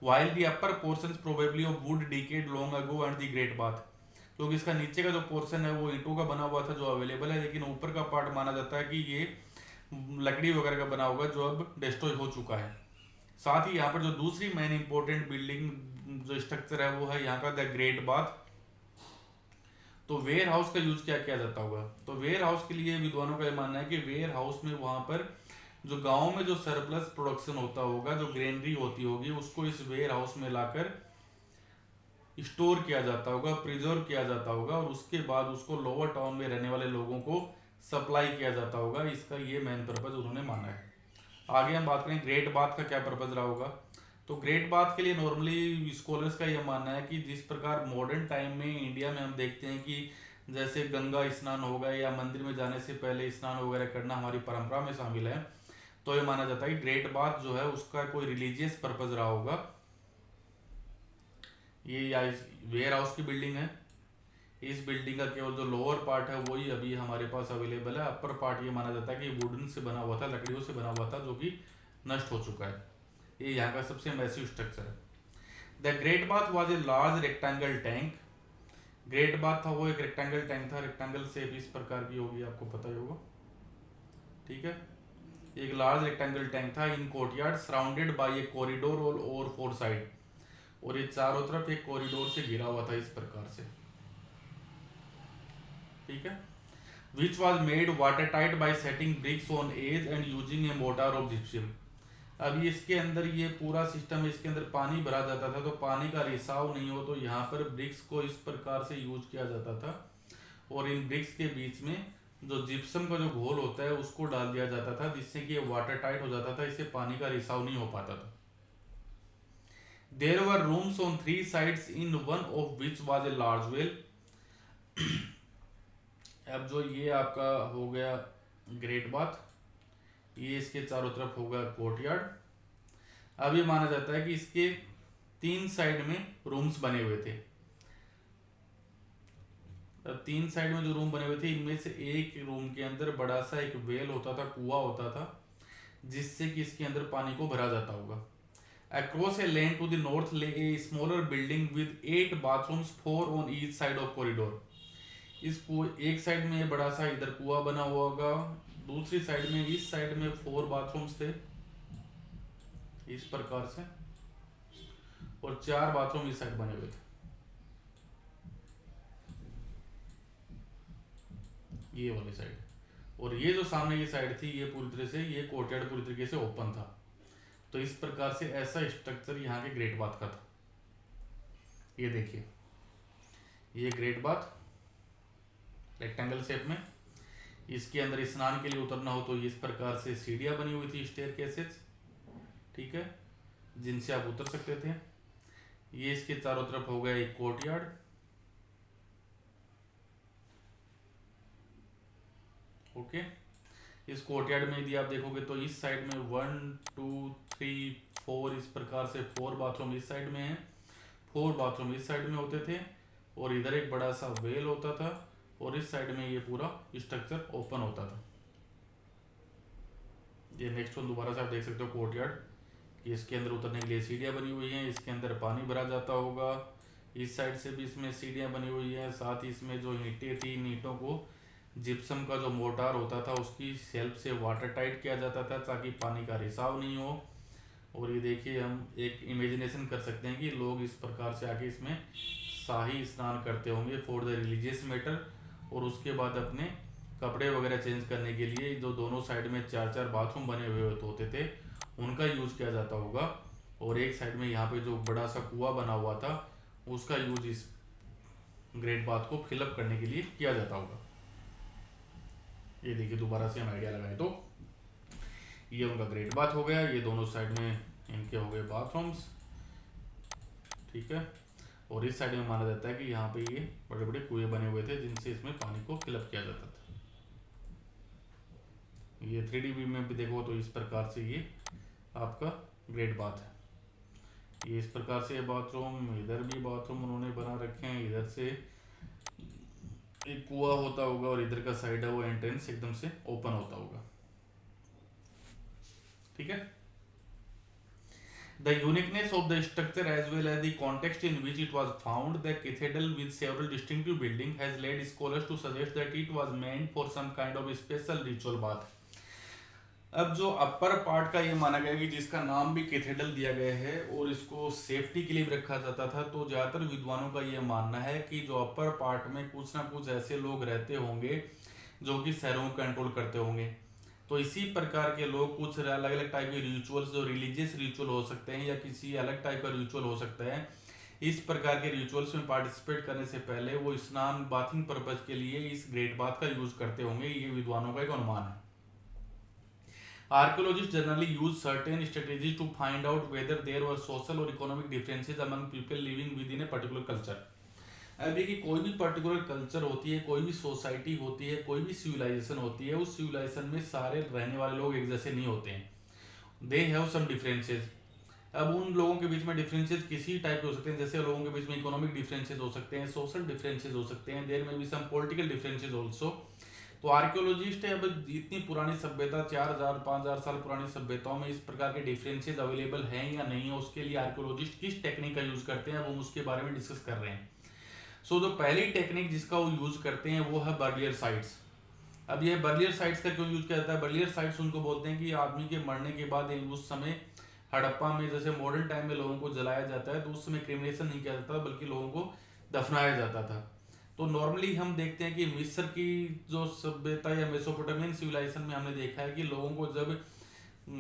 while the upper portion probably of would decade long ago and the great bath, क्योंकि इसका नीचे का जो पोर्शन है वो ईंटों का बना हुआ था जो अवेलेबल है, लेकिन ऊपर का पार्ट माना जाता है कि ये लकड़ी वगैरह का बना होगा जो अब डिस्ट्रॉय हो चुका है। साथ ही यहाँ पर जो दूसरी मेन इंपॉर्टेंट बिल्डिंग जो स्ट्रक्चर है वो है यहाँ का द ग्रेट बाथ। तो वेयर हाउस का यूज क्या किया जाता होगा, तो वेयर हाउस के लिए विद्वानों का यह मानना है कि वेयर हाउस में वहां पर जो गांव में जो सरप्लस प्रोडक्शन होता होगा, जो ग्रेनरी होती होगी, उसको इस वेयर हाउस में लाकर स्टोर किया जाता होगा, प्रिजर्व किया जाता होगा, और उसके बाद उसको लोअर टाउन में रहने वाले लोगों को सप्लाई किया जाता होगा। इसका ये मेन पर्पज उन्होंने माना है। आगे हम बात करें ग्रेट बाथ का क्या पर्पज रहा होगा, तो ग्रेट बाथ के लिए नॉर्मली स्कॉलर्स का यह मानना है कि जिस प्रकार मॉडर्न टाइम में इंडिया में हम देखते हैं कि जैसे गंगा स्नान हो गया या मंदिर में जाने से पहले स्नान वगैरह करना हमारी परंपरा में शामिल है, तो ये माना जाता है कि ग्रेट बाथ जो है उसका कोई रिलीजियस पर्पज रहा होगा। ये वेयर हाउस की बिल्डिंग है, इस बिल्डिंग का केवल जो लोअर पार्ट है वही अभी हमारे पास अवेलेबल है। अपर पार्ट ये माना जाता है कि वुडन से बना हुआ था, लकड़ियों से बना हुआ था, जो कि नष्ट हो चुका है। ये यहाँ का सबसे मैसिव स्ट्रक्चर है। The great bath was a large rectangle tank. Great bath था वो एक रेक्टेंगल टैंक था, रेक्टेंगल शेप इस प्रकार की होगी, आपको पता ही होगा, ठीक है। एक लार्ज रेक्टेंगल टैंक था in courtyard surrounded by a corridor और फोर साइड, और ये चारों तरफ एक कॉरिडोर से घिरा हुआ था इस प्रकार से, ठीक है। Which was made watertight by setting bricks on edge and using a mortar of gypsum. अभी इसके अंदर ये पूरा सिस्टम, इसके अंदर पानी भरा जाता था, तो पानी का रिसाव नहीं हो तो यहाँ पर ब्रिक्स को इस प्रकार से यूज किया जाता था, और इन ब्रिक्स के बीच में जो जिप्सम का जो घोल होता है उसको डाल दिया जाता था, जिससे कि ये वाटर टाइट हो जाता था, इससे पानी का रिसाव नहीं हो पाता था। There were rooms on 3 sides in one of which was a large well. अब जो ये आपका हो गया ग्रेट बाथ, ये इसके चारों तरफ होगा कोर्टयार्ड। अब ये माना जाता है कि इसके 3 साइड में रूम्स बने हुए थे। अब 3 साइड में जो रूम बने हुए थे, इनमें से एक रूम के अंदर बड़ा सा एक वेल होता था, कुआं होता था, जिससे कि इसके अंदर पानी को भरा जाता होगा। Across a lane to the north lay a smaller building with 8 bathrooms 4 on each side of corridor. इस एक साइड में बड़ा सा इधर कुआं बना हुआ होगा, दूसरी साइड में इस साइड में 4 बाथरूम्स थे इस प्रकार से, और 4 बाथरूम इस साइड बने हुए थे, ये वाली साइड। और ये जो सामने ये साइड थी, ये पूरी तरह से ये कोर्टयार्ड पूरी तरीके से ओपन था। तो इस प्रकार से ऐसा स्ट्रक्चर यहाँ के ग्रेट बाथ का था। ये देखिए, ये ग्रेट बाथ रेक्टेंगल शेप में, इसके अंदर स्नान के लिए उतरना हो तो इस प्रकार से सीढ़ियां बनी हुई थी, स्टेयरकेसेस, ठीक है, जिनसे आप उतर सकते थे। ये इसके चारों तरफ हो गया एक कोर्टयार्ड, ओके। इस कोर्टयार्ड में यदि आप देखोगे तो इस साइड में 1 2 3 4 इस प्रकार से 4 बाथरूम इस साइड में है, 4 बाथरूम इस साइड में होते थे, और इधर एक बड़ा सा वेल होता था, और इस साइड में ये पूरा स्ट्रक्चर ओपन होता था। ये नेक्स्ट वन दोबारा से आप देख सकते हो कोर्टयार्ड, कि इसके अंदर उतरने के लिए सीढ़ियाँ बनी हुई हैं, इसके अंदर पानी भरा जाता होगा, इस साइड से भी इसमें सीढ़ियाँ बनी हुई हैं, साथ ही इसमें जो ईंटें थी, इन ईंटों को जिप्सम का जो मोटार होता था उसकी हेल्प से वाटर टाइट किया जाता था ताकि पानी का रिसाव नहीं हो। और ये देखिए, हम एक इमेजिनेशन कर सकते हैं कि लोग इस प्रकार से आके इसमें शाही स्नान करते होंगे फॉर द रिलीजियस मैटर, और उसके बाद अपने कपड़े वगैरह चेंज करने के लिए जो दोनों साइड में 4-4 बाथरूम बने हुए होते थे उनका यूज़ किया जाता होगा। और एक साइड में यहाँ पे जो बड़ा सा कुआं बना हुआ था उसका यूज इस ग्रेट बाथ को फिलअप करने के लिए किया जाता होगा। ये देखिए, दोबारा से हम आइडिया लगाए तो ये उनका ग्रेट बाथ हो गया, ये दोनों साइड में इनके हो गए बाथरूम्स, ठीक है। और इस साइड में माना जाता है कि यहाँ पे ये बड़े बड़े कुएं बने हुए थे जिनसे इसमें पानी को फिलअप किया जाता था। ये 3D व्यू में भी देखो तो इस प्रकार से ये आपका ग्रेट बाथ है। ये इस प्रकार से बाथरूम, इधर भी बाथरूम उन्होंने बना रखे हैं, इधर से एक कुआं होता होगा और इधर का साइड है वो एंट्रेंस एकदम से ओपन होता होगा, ठीक है। The uniqueness of the structure as well as the context in which it was found, the cathedral with several distinctive buildings has led scholars to suggest that it was meant for some kind of special ritual bath. अब जो upper part का ये माना गया कि जिसका नाम भी कैथेड्रल दिया गया है और इसको सेफ्टी के लिए भी रखा जाता था, तो ज़्यादातर विद्वानों का ये मानना है कि जो अपर पार्ट में कुछ ना कुछ ऐसे लोग रहते होंगे जो कि शहरों को कंट्रोल करते होंगे। तो इसी प्रकार के लोग कुछ अलग अलग टाइप के रिचुअल्स, जो रिलीजियस रिचुअल हो सकते हैं या किसी अलग टाइप का रिचुअल हो सकता है, इस प्रकार के रिचुअल्स में पार्टिसिपेट करने से पहले वो स्नान बाथिंग पर्पज के लिए इस ग्रेट बाथ का यूज करते होंगे। ये विद्वानों का एक अनुमान है। Archaeologists generally use certain strategies to find out whether there were social or economic differences among people living within a particular culture. अब देखिए, कोई भी पर्टिकुलर कल्चर होती है, कोई भी सोसाइटी होती है, कोई भी सिविलाइजेशन होती है, उस सिविलाइजेशन में सारे रहने वाले लोग एक जैसे नहीं होते हैं। They have some differences. अब उन लोगों के बीच में डिफरेंसेस किसी टाइप के हो सकते हैं, जैसे लोगों के बीच में इकोनॉमिक डिफरेंसेस हो सकते हैं, सोशल डिफरेंसेस हो सकते हैं, देयर में भी सम पॉलिटिकल डिफरेंसेस ऑल्सो। तो आर्कियोलॉजिस्ट है, अब इतनी पुरानी सभ्यता, 4000-5000 साल पुरानी सभ्यताओं में इस प्रकार के डिफरेंसेस अवेलेबल हैं या नहीं है, उसके लिए आर्कियोलॉजिस्ट किस टेक्निक का यूज करते हैं, वो उसके बारे में डिस्कस कर रहे हैं। सो जो पहली टेक्निक जिसका वो यूज करते हैं वो है बर्लियर साइट्स। अब ये बर्लियर साइट्स का क्यों यूज किया जाता है? बर्लियर साइट्स उनको बोलते हैं कि आदमी के मरने के बाद उस समय हड़प्पा में जैसे मॉडर्न टाइम में लोगों को जलाया जाता है, तो उस समय क्रिमिनेशन नहीं किया जाता बल्कि लोगों को दफनाया जाता था। तो नॉर्मली हम देखते हैं कि मिस्र की जो सभ्यता या मेसोपोटामियन सिविलाइजेशन में हमने देखा है कि लोगों को जब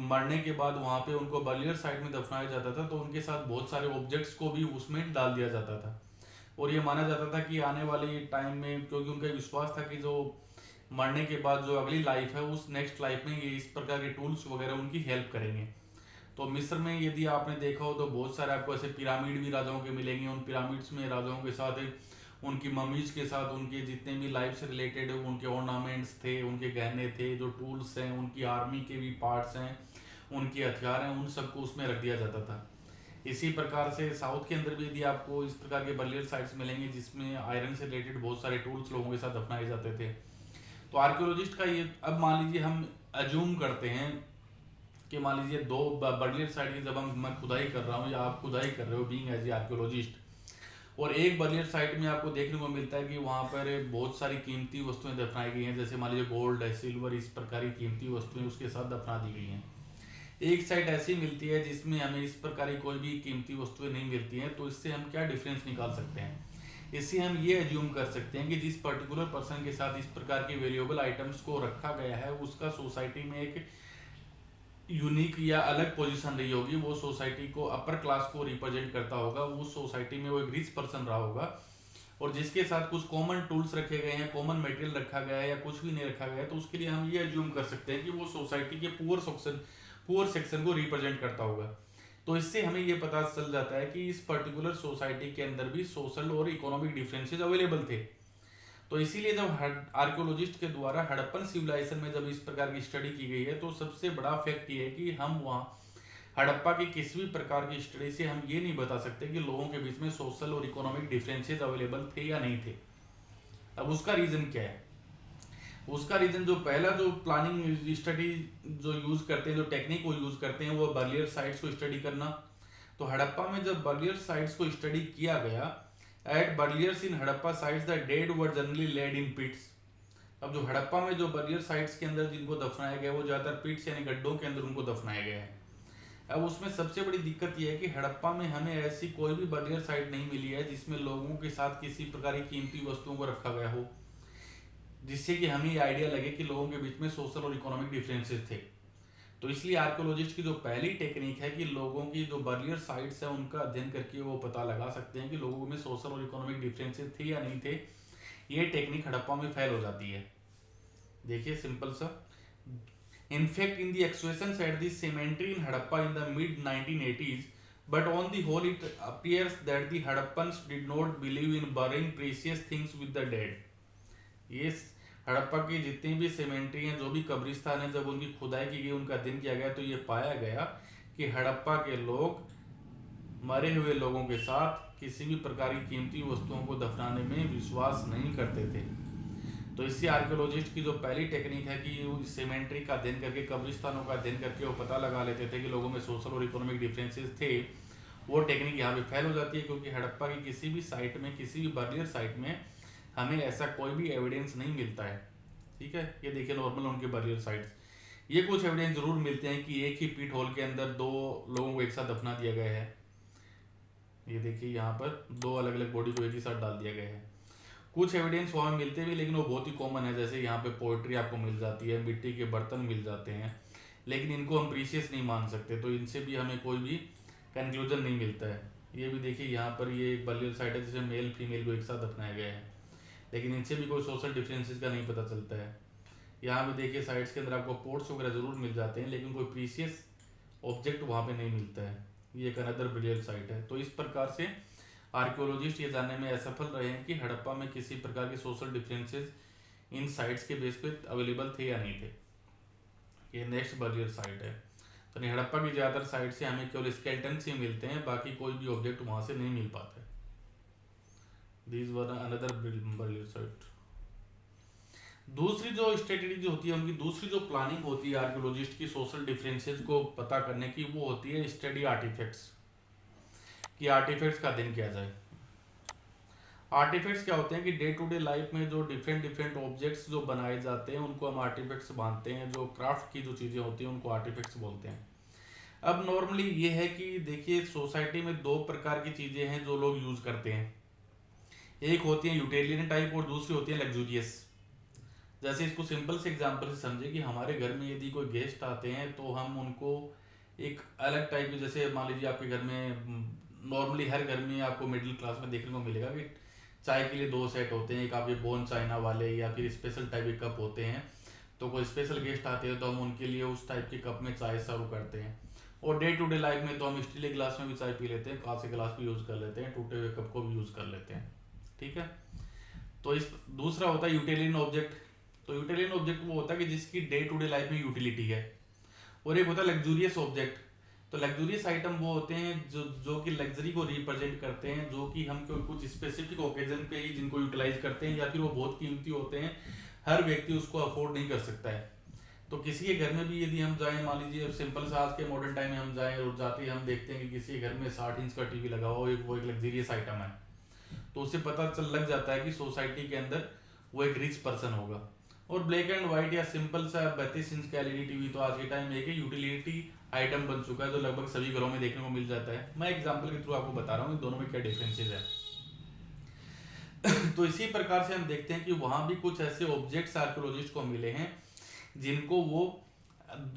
मरने के बाद वहाँ पे उनको बर्लियर साइट में दफनाया जाता था, तो उनके साथ बहुत सारे ऑब्जेक्ट्स को भी उसमें डाल दिया जाता था। और ये माना जाता था कि आने वाले टाइम में, क्योंकि उनका विश्वास था कि जो मरने के बाद जो अगली लाइफ है उस नेक्स्ट लाइफ में ये इस प्रकार के टूल्स वगैरह उनकी हेल्प करेंगे। तो मिस्र में यदि आपने देखा हो तो बहुत सारे आपको ऐसे पिरामिड भी राजाओं के मिलेंगे। उन पिरामिड्स में राजाओं के साथ, उनकी ममीज के साथ, उनके जितने भी लाइफ से रिलेटेड उनके ऑर्नामेंट्स थे, उनके गहने थे, जो टूल्स हैं, उनकी आर्मी के भी पार्ट्स हैं, उनके हथियार हैं, उन सबको उसमें रख दिया जाता था। इसी प्रकार से साउथ के अंदर भी यदि आपको इस प्रकार के बर्लियर साइट्स मिलेंगे जिसमें आयरन से रिलेटेड बहुत सारे टूल्स लोगों के साथ दफनाए जाते थे। तो आर्कियोलॉजिस्ट का ये, अब मान लीजिए हम अज्यूम करते हैं कि मान लीजिए दो बर्लियर साइट की जब मैं खुदाई कर रहा हूँ या आप खुदाई कर रहे हो बीइंग एज ए आर्कियोलॉजिस्ट, और एक बर्लियर साइट में आपको देखने को मिलता है कि वहाँ पर बहुत सारी कीमती वस्तुएं दफनाई गई हैं, जैसे मान लीजिए गोल्ड है, सिल्वर, इस प्रकार की कीमती वस्तुएं उसके साथ दफना दी गई हैं। एक साइट ऐसी मिलती है जिसमें हमें इस प्रकार की कोई भी कीमती वस्तुएं नहीं मिलती हैं। तो इससे हम क्या डिफरेंस निकाल सकते हैं? इससे हम ये एज्यूम कर सकते हैं कि जिस पर्टिकुलर पर्सन के साथ इस प्रकार के वैल्यूएबल आइटम्स को रखा गया है उसका सोसाइटी में एक यूनिक या अलग पोजीशन रही होगी, वो सोसाइटी को, अपर क्लास को रिप्रेजेंट करता होगा, उस सोसाइटी में वो एक रिच पर्सन रहा होगा, और जिसके साथ कुछ कॉमन टूल्स रखे गए हैं, कॉमन मटेरियल रखा गया है या कुछ भी नहीं रखा गया है, तो उसके लिए हम ये एज्यूम कर सकते हैं कि वो सोसाइटी के पुअर सेक्शन को रिप्रेजेंट करता होगा। तो इससे हमें ये पता चल जाता है कि इस पर्टिकुलर सोसाइटी के अंदर भी सोशल और इकोनॉमिक डिफरेंसेस अवेलेबल थे। तो इसीलिए जब आर्कियोलॉजिस्ट के द्वारा हड़प्पन सिविलाइजेशन में जब इस प्रकार की स्टडी की गई है, तो सबसे बड़ा फैक्ट ये है कि हम वहाँ हड़प्पा की किसी भी प्रकार की स्टडी से हम ये नहीं बता सकते कि लोगों के बीच में सोशल और इकोनॉमिक डिफरेंसेस अवेलेबल थे या नहीं थे। अब उसका रीजन क्या है? उसका रीजन, जो पहला जो प्लानिंग स्टडी जो यूज करते हैं, जो टेक्निक वो यूज करते हैं, वो बर्लियर साइट्स को स्टडी करना। तो हड़प्पा में जब बर्लियर साइट्स को स्टडी किया गया, at burials in Harappa sites the dead were generally laid in pits. अब जो हड़प्पा में जो बर्लियर साइट्स के अंदर जिनको दफनाया गया वो ज़्यादातर पिट्स यानी गड्ढों के अंदर उनको दफनाया गया है। अब उसमें सबसे बड़ी दिक्कत यह है कि हड़प्पा में हमें ऐसी कोई भी बर्लियर साइट नहीं मिली है जिसमें लोगों के साथ किसी प्रकार की कीमती वस्तुओं को रखा गया हो, जिससे कि हमें ये आइडिया लगे कि लोगों के बीच में सोशल और इकोनॉमिक डिफरेंसेस थे। तो इसलिए आर्कियोलॉजिस्ट की जो पहली टेक्निक है कि लोगों की जो बर्लियर साइट्स है उनका अध्ययन करके वो पता लगा सकते हैं कि लोगों में सोशल और इकोनॉमिक डिफरेंसेस थे या नहीं थे। ये टेक्निक हड़प्पा में फेल हो जाती है। देखिए सिंपल सा, in fact in the excavations at the cemetery in Harappa in the mid 1980s, but on the whole it appears that the Hadappans did not believe in burying precious things with the dead. ये हड़प्पा की जितनी भी सेमेंट्री हैं, जो भी कब्रिस्तान है, जब उनकी खुदाई की गई, उनका अध्ययन किया गया, तो ये पाया गया कि हड़प्पा के लोग मरे हुए लोगों के साथ किसी भी प्रकार की कीमती वस्तुओं को दफनाने में विश्वास नहीं करते थे। तो इससे आर्कियोलॉजिस्ट की जो पहली टेक्निक है कि सेमेंट्री का अध्ययन करके, कब्रिस्तानों का अध्ययन करके वो पता लगा लेते थे कि लोगों में सोशल और इकोनॉमिक डिफरेंसेस थे, वो टेक्निक यहाँ पे फेल हो जाती है। क्योंकि हड़प्पा की किसी भी साइट में, किसी भी बर्लियर साइट में हमें ऐसा कोई भी एविडेंस नहीं मिलता है। ठीक है, ये देखिए नॉर्मल उनके बर्लियर साइट्स, ये कुछ एविडेंस जरूर मिलते हैं कि एक ही पीट होल के अंदर दो लोगों को एक साथ दफना दिया गया है। ये देखिए यहाँ पर दो अलग अलग बॉडी को एक ही साथ डाल दिया गया है। कुछ एविडेंस वहाँ मिलते भी, लेकिन वो बहुत ही कॉमन है। जैसे यहाँ पे पोइट्री आपको मिल जाती है, मिट्टी के बर्तन मिल जाते हैं, लेकिन इनको हम प्रीशियस नहीं मान सकते, तो इनसे भी हमें कोई भी कंक्लूजन नहीं मिलता है। ये भी देखिए यहाँ पर ये एक बर्लियर साइट है जिसमें मेल फीमेल को एक साथ दफनाया गया है, लेकिन इनसे भी कोई सोशल डिफरेंसेस का नहीं पता चलता है। यहाँ पे देखिए साइट्स के अंदर आपको पोर्ट्स वगैरह जरूर मिल जाते हैं, लेकिन कोई प्रीशियस ऑब्जेक्ट वहाँ पे नहीं मिलता है। ये एक अनदर बर्लियर साइट है। तो इस प्रकार से आर्कियोलॉजिस्ट ये जानने में असफल रहे हैं कि हड़प्पा में किसी प्रकार के सोशल डिफरेंसेस इन साइट्स के बेस पे अवेलेबल थे या नहीं थे। ये नेक्स्ट बर्लियर साइट है। तो हड़प्पा की ज़्यादातर साइट से हमें केवल स्केलेटन्स ही मिलते हैं, बाकी कोई भी ऑब्जेक्ट वहाँ से नहीं मिल पाता है। These were another burial site. दूसरी जो स्ट्रेटेजी जो होती है, उनकी दूसरी जो प्लानिंग होती है आर्कियोलॉजिस्ट की सोशल डिफरेंसेस को पता करने की, वो होती है स्टडी आर्टिफैक्ट्स, कि आर्टिफैक्ट्स का अध्ययन किया जाए। आर्टिफैक्ट्स क्या होते हैं कि डे टू डे लाइफ में जो डिफरेंट ऑब्जेक्ट्स जो बनाए जाते हैं उनको हम आर्टिफैक्ट्स मानते हैं। जो क्राफ्ट की जो चीज़ें होती हैं उनको आर्टिफैक्ट्स बोलते हैं। अब नॉर्मली ये है कि देखिए सोसाइटी में दो प्रकार की चीज़ें हैं जो लोग यूज़ करते हैं। एक होती है यूटिलिटियन टाइप और दूसरी होती है लग्जूरियस। जैसे इसको सिंपल से एग्जांपल से समझे कि हमारे घर में यदि कोई गेस्ट आते हैं तो हम उनको एक अलग टाइप की, जैसे मान लीजिए आपके घर में नॉर्मली हर घर में आपको मिडिल क्लास में देखने को मिलेगा कि चाय के लिए दो सेट होते हैं, एक आपके बोन चाइना वाले या फिर स्पेशल टाइप के कप होते हैं। तो कोई स्पेशल गेस्ट आते हैं तो हम उनके लिए उस टाइप के कप में चाय सर्व करते हैं। और डे टू डे लाइफ में तो हम स्टील के गिलास में भी चाय पी लेते हैं, कांच के गिलास भी यूज़ कर लेते हैं, टूटे हुए कप को भी यूज़ कर लेते हैं। ठीक है, तो इस दूसरा होता है यूटिलिटियन ऑब्जेक्ट। तो यूटिलिटियन ऑब्जेक्ट वो होता है कि जिसकी डे टू डे लाइफ में यूटिलिटी है। और एक होता है लग्जूरियस ऑब्जेक्ट। तो लग्जूरियस आइटम वो होते हैं जो कि लग्जरी को रिप्रेजेंट करते हैं, जो कि हम कुछ स्पेसिफिक ओकेजन पे ही जिनको यूटिलाइज करते हैं, या फिर वो बहुत कीमती होते हैं, हर व्यक्ति उसको अफोर्ड नहीं कर सकता है। तो किसी के घर में भी यदि हम जाएं, मान लीजिए सिंपल सा आज के मॉडर्न टाइम में हम जाएं और जाते ही हम देखते हैं कि किसी घर में 60 इंच का टीवी लगा हुआ, वो एक लग्जरियस आइटम है, तो उससे पता लग जाता है कि सोसाइटी के अंदर वो एक रिच पर्सन होगा। और ब्लैक एंड व्हाइट या सिंपल सा 32 इंच का एलईडी टीवी तो आज के टाइम में एक यूटिलिटी आइटम बन चुका है, जो लगभग सभी घरों में देखने को मिल जाता है। मैं एग्जांपल के थ्रू आपको बता रहा हूँ दोनों में क्या डिफरेंसेस है। तो इसी प्रकार से हम देखते हैं कि वहाँ भी कुछ ऐसे ऑब्जेक्ट्स आर्कियोलॉजिस्ट को मिले हैं जिनको वो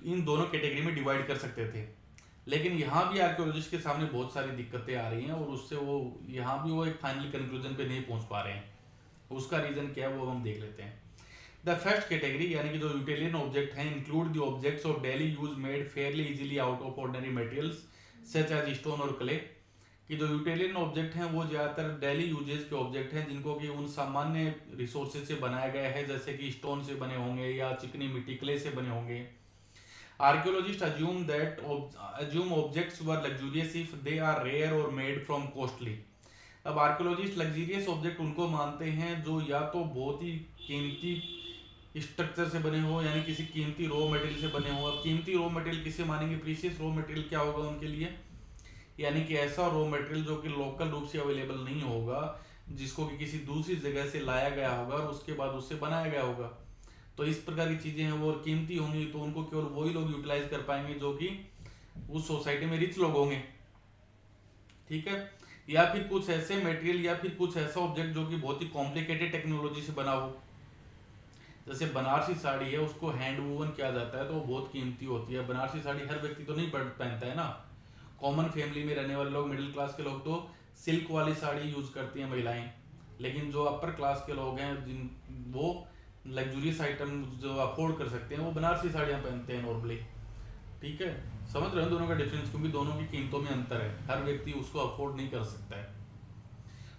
इन दोनों कैटेगरी में डिवाइड कर सकते थे, लेकिन यहाँ भी आर्कियोलॉजिस्ट के सामने बहुत सारी दिक्कतें आ रही हैं और उससे वो यहाँ भी वो एक फाइनल कंक्लूजन पे नहीं पहुँच पा रहे हैं। उसका रीज़न क्या है वो हम देख लेते हैं। द फर्स्ट कैटेगरी यानी कि जो यूटिलिटियन ऑब्जेक्ट हैं include the objects of daily use made fairly easily out of ordinary materials such as stone और क्ले। कि जो यूटिलिटियन ऑब्जेक्ट हैं वो ज़्यादातर डेली यूजेज के ऑब्जेक्ट हैं जिनको कि उन सामान्य रिसोर्सेज से बनाया गया है, जैसे कि स्टोन से बने होंगे या चिकनी मिट्टी क्ले से बने होंगे। Archaeologists assume objects were luxurious if they are rare or made from costly। अब आर्कियोलॉजिस्ट लग्जरियस ऑब्जेक्ट उनको मानते हैं जो या तो बहुत ही कीमती स्ट्रक्चर से बने हो, यानी किसी कीमती रॉ मटेरियल से बने हो। अब कीमती रॉ मटेरियल किसे मानेंगे? प्रीशियस रॉ मटेरियल क्या होगा उनके लिए? यानी कि ऐसा रॉ मटेरियल जो कि लोकल रूप से अवेलेबल नहीं होगा, जिसको कि किसी दूसरी जगह से लाया गया होगा और उसके बाद उससे बनाया गया होगा। तो इस प्रकार की चीजें हैं वो कीमती होंगी, तो उनको केवल वही लोग यूटिलाइज कर पाएंगे जो कि उस सोसाइटी में रिच लोग होंगे। ठीक है। या फिर कुछ ऐसे मटेरियल या फिर कुछ ऐसा ऑब्जेक्ट जो कि बहुत ही कॉम्प्लिकेटेड टेक्नोलॉजी से बना हो, जैसे बनारसी साड़ी है, उसको हैंड वूवन किया जाता है तो वो बहुत कीमती होती है। बनारसी साड़ी हर व्यक्ति तो नहीं पहनता है ना। कॉमन फैमिली में रहने वाले लोग, मिडिल क्लास के लोग तो सिल्क वाली साड़ी यूज करती हैं महिलाएं, लेकिन जो अपर क्लास के लोग हैं जिन वो लग्जूरियस आइटम जो अफोर्ड कर सकते हैं वो बनारसी साड़ियाँ पहनते हैं नॉर्मली। ठीक है, समझ रहे हो दोनों का डिफरेंस, क्योंकि दोनों की कीमतों में अंतर है, हर व्यक्ति उसको अफोर्ड नहीं कर सकता है।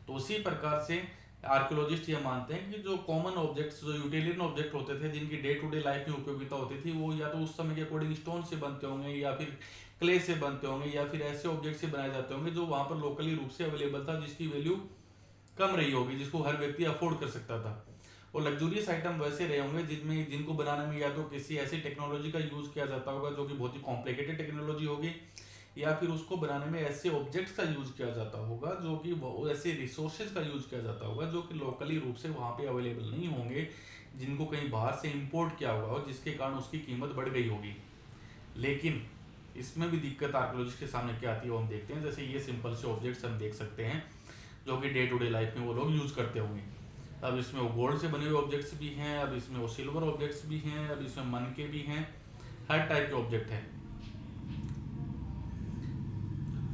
तो उसी प्रकार से आर्कियोलॉजिस्ट ये मानते हैं कि जो कॉमन ऑब्जेक्ट्स, जो यूटिलिटियन ऑब्जेक्ट होते थे जिनकी डे टू डे लाइफ में उपयोगिता होती थी, वो या तो उस समय के अकॉर्डिंग स्टोन से बनते होंगे या फिर क्ले से बनते होंगे या फिर ऐसे ऑब्जेक्ट से बनाए जाते होंगे जो वहां पर लोकली रूप से अवेलेबल था, जिसकी वैल्यू कम रही होगी, जिसको हर व्यक्ति अफोर्ड कर सकता था। और लग्जूरियस आइटम वैसे रहे होंगे जिनमें जिनको बनाने में या तो किसी ऐसी टेक्नोलॉजी का यूज किया जाता होगा जो कि बहुत ही कॉम्प्लिकेटेड टेक्नोलॉजी होगी, या फिर उसको बनाने में ऐसे ऑब्जेक्ट्स का यूज किया जाता होगा जो कि ऐसे रिसोर्सेज का यूज किया जाता होगा जो कि लोकली रूप से वहां पे अवेलेबल नहीं होंगे, जिनको कहीं बाहर से इंपोर्ट किया हुआ हो, जिसके कारण उसकी कीमत बढ़ गई होगी। लेकिन इसमें भी दिक्कत आर्कियोलॉजिस्ट के सामने क्या आती है वो हम देखते हैं। जैसे ये सिंपल से ऑब्जेक्ट्स हम देख सकते हैं जो कि डे टू डे लाइफ में वो लोग यूज करते होंगे। अब इसमें वो गोल्ड से बने हुए ऑब्जेक्ट्स भी हैं, अब इसमें वो सिल्वर ऑब्जेक्ट्स भी हैं, अब इसमें मन के भी हैं, हर टाइप के ऑब्जेक्ट हैं।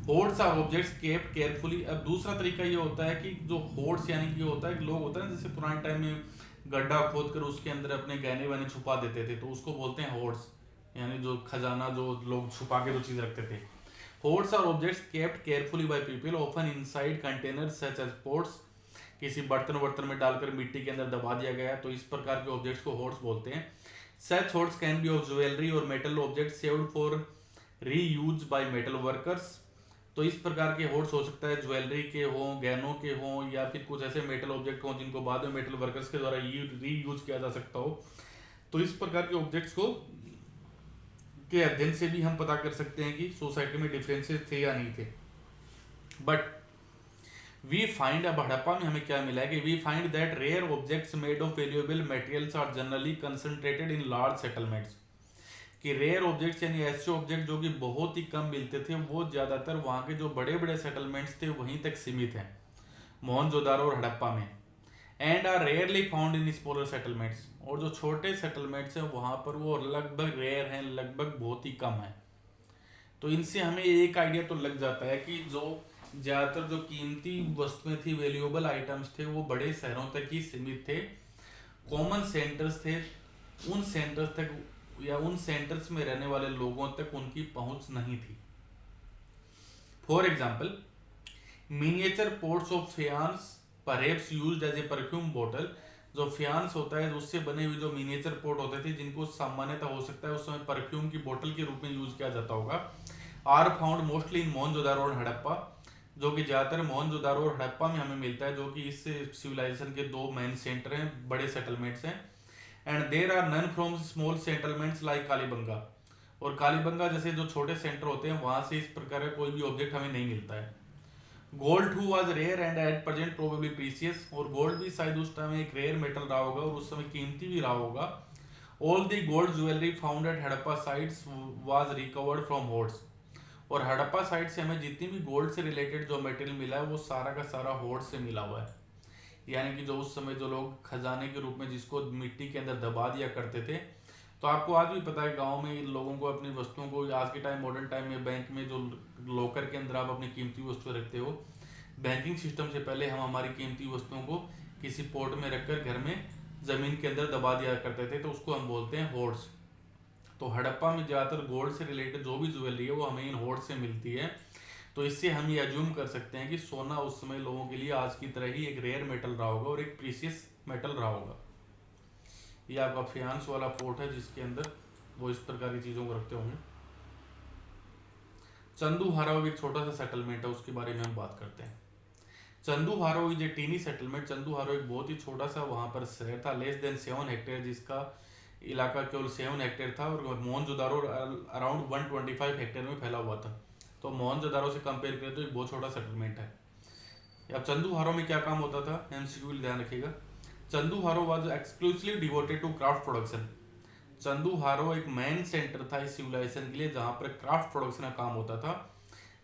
Hoards are objects kept carefully. अब दूसरा तरीका ये होता है कि जो होर्ड्स यानी कि होता है, लोग होता है जैसे पुराने टाइम में गड्ढा खोद कर उसके अंदर अपने गहने वहने छुपा देते थे, तो उसको बोलते हैं होर्ड्स, यानी जो खजाना जो लोग छुपा के जो चीज रखते थे। Hoards are objects kept carefully by people often inside containers such as pots. किसी बर्तन में डालकर मिट्टी के अंदर दबा दिया गया, तो इस प्रकार के ऑब्जेक्ट्स को होर्ड्स बोलते हैं। Such hoards can be of jewellery और metal objects saved for reuse by metal workers. तो इस प्रकार के होर्ड्स हो सकता है ज्वेलरी के हों, गहनों के हों, या फिर कुछ ऐसे मेटल ऑब्जेक्ट हों जिनको बाद में मेटल वर्कर्स के द्वारा रीयूज किया जा सकता हो। तो इस प्रकार के ऑब्जेक्ट्स को के अध्ययन से भी हम पता कर सकते हैं कि सोसाइटी में डिफरेंसेस थे या नहीं थे। बट वी फाइंड, अब हड़प्पा में हमें क्या मिला है कि we find that rare objects made of valuable materials are generally concentrated in large settlements. कि रेयर ऑब्जेक्ट्स यानी ऐसे ऑब्जेक्ट जो कि बहुत ही कम मिलते थे वो ज्यादातर वहां के जो बड़े बड़े सेटलमेंट्स थे वहीं तक सीमित हैं, मोहनजोदारो और हड़प्पा में। And are rarely found in smaller settlements, और जो छोटे सेटलमेंट्स हैं वहां पर वो लगभग रेयर हैं, लगभग बहुत ही कम है। तो इनसे हमें एक आइडिया तो लग जाता है कि जो ज्यादातर जो कीमती वस्तुएं थी, वैल्यूएबल आइटम्स थे, वो बड़े शहरों तक ही सीमित थे। कॉमन सेंटर्स थे, उन सेंटर्स तक या उन सेंटर्स में रहने वाले लोगों तक उनकी पहुंच नहीं थी। For example, miniature pots of faience perhaps used as a perfume bottle. जो फियांस होता है उससे बने हुए जो मिनिएचर पोर्ट होते थे, जिनको सामान्यतः हो सकता है उस समय परफ्यूम की बोतल के रूप में यूज किया जाता होगा, are found mostly in Mohenjodaro और हड़प्पा। जो कि ज्यादातर मोहनजोदारो और हड़प्पा में हमें मिलता है, जो कि इस सिविलाइजेशन के दो मेन सेंटर हैं, बड़े सेटलमेंट्स हैं। And there are none from small settlements like Kalibangan. और कालीबंगा जैसे जो छोटे सेंटर होते हैं वहां से इस प्रकार का कोई भी ऑब्जेक्ट हमें नहीं मिलता है। Gold too was rare and at present probably precious. और गोल्ड भी शायद उस टाइम एक रेयर मेटल रहा होगा और उस समय कीमती भी रहा होगा। All the gold jewellery found at Harappa sites was recovered from hoards. और हड़प्पा साइट से हमें जितनी भी गोल्ड से रिलेटेड जो मटेरियल मिला है वो सारा का सारा होर्ड से मिला हुआ है। यानी कि जो उस समय जो लोग खजाने के रूप में जिसको मिट्टी के अंदर दबा दिया करते थे, तो आपको आज भी पता है गांव में लोगों को अपनी वस्तुओं को, आज के टाइम मॉडर्न टाइम में बैंक में जो लॉकर के अंदर आप अपनी कीमती वस्तुएं रखते हो, बैंकिंग सिस्टम से पहले हम हमारी कीमती वस्तुओं को किसी पोर्ट में रखकर घर में जमीन के अंदर दबा दिया करते थे, तो उसको हम बोलते हैं होर्ड्स। तो हड़प्पा में ज़्यादातर गोल्ड से रिलेटेड जो भी ज्वेलरी है वो हमें इन होर्ड से मिलती है। तो इससे हम ये अज्यूम कर सकते हैं कि सोना उस समय लोगों के लिए आज की तरह ही एक रेयर मेटल रहा होगा और एक प्रीशियस मेटल रहा होगा। ये आपका फियांस वाला पोर्ट है जिसके अंदर वो इस प्रकार की चीज़ों को रखते होंगे। चंदू हाराव एक छोटा सा सेटलमेंट है, उसके बारे में हम बात करते हैं। Chanhudaro is a tiny settlement. Chanhudaro एक बहुत ही छोटा सा वहां पर शहर था, लेस देन 7 हेक्टेयर, जिसका इलाका केवल 7 हेक्टेयर था, और मोहनजोदारो अराउंड 125 हेक्टेयर में फैला हुआ था। तो मोहनजोदारो से कंपेयर करें तो एक बहुत छोटा सेटलमेंट है। अब चंदू में क्या काम होता था, एमसीक्यू ध्यान रखिएगा। Chandu was exclusively devoted to craft production. Chandu एक मेन सेंटर था इस सिविलाइजेशन के लिए जहाँ पर क्राफ्ट प्रोडक्शन का काम होता था।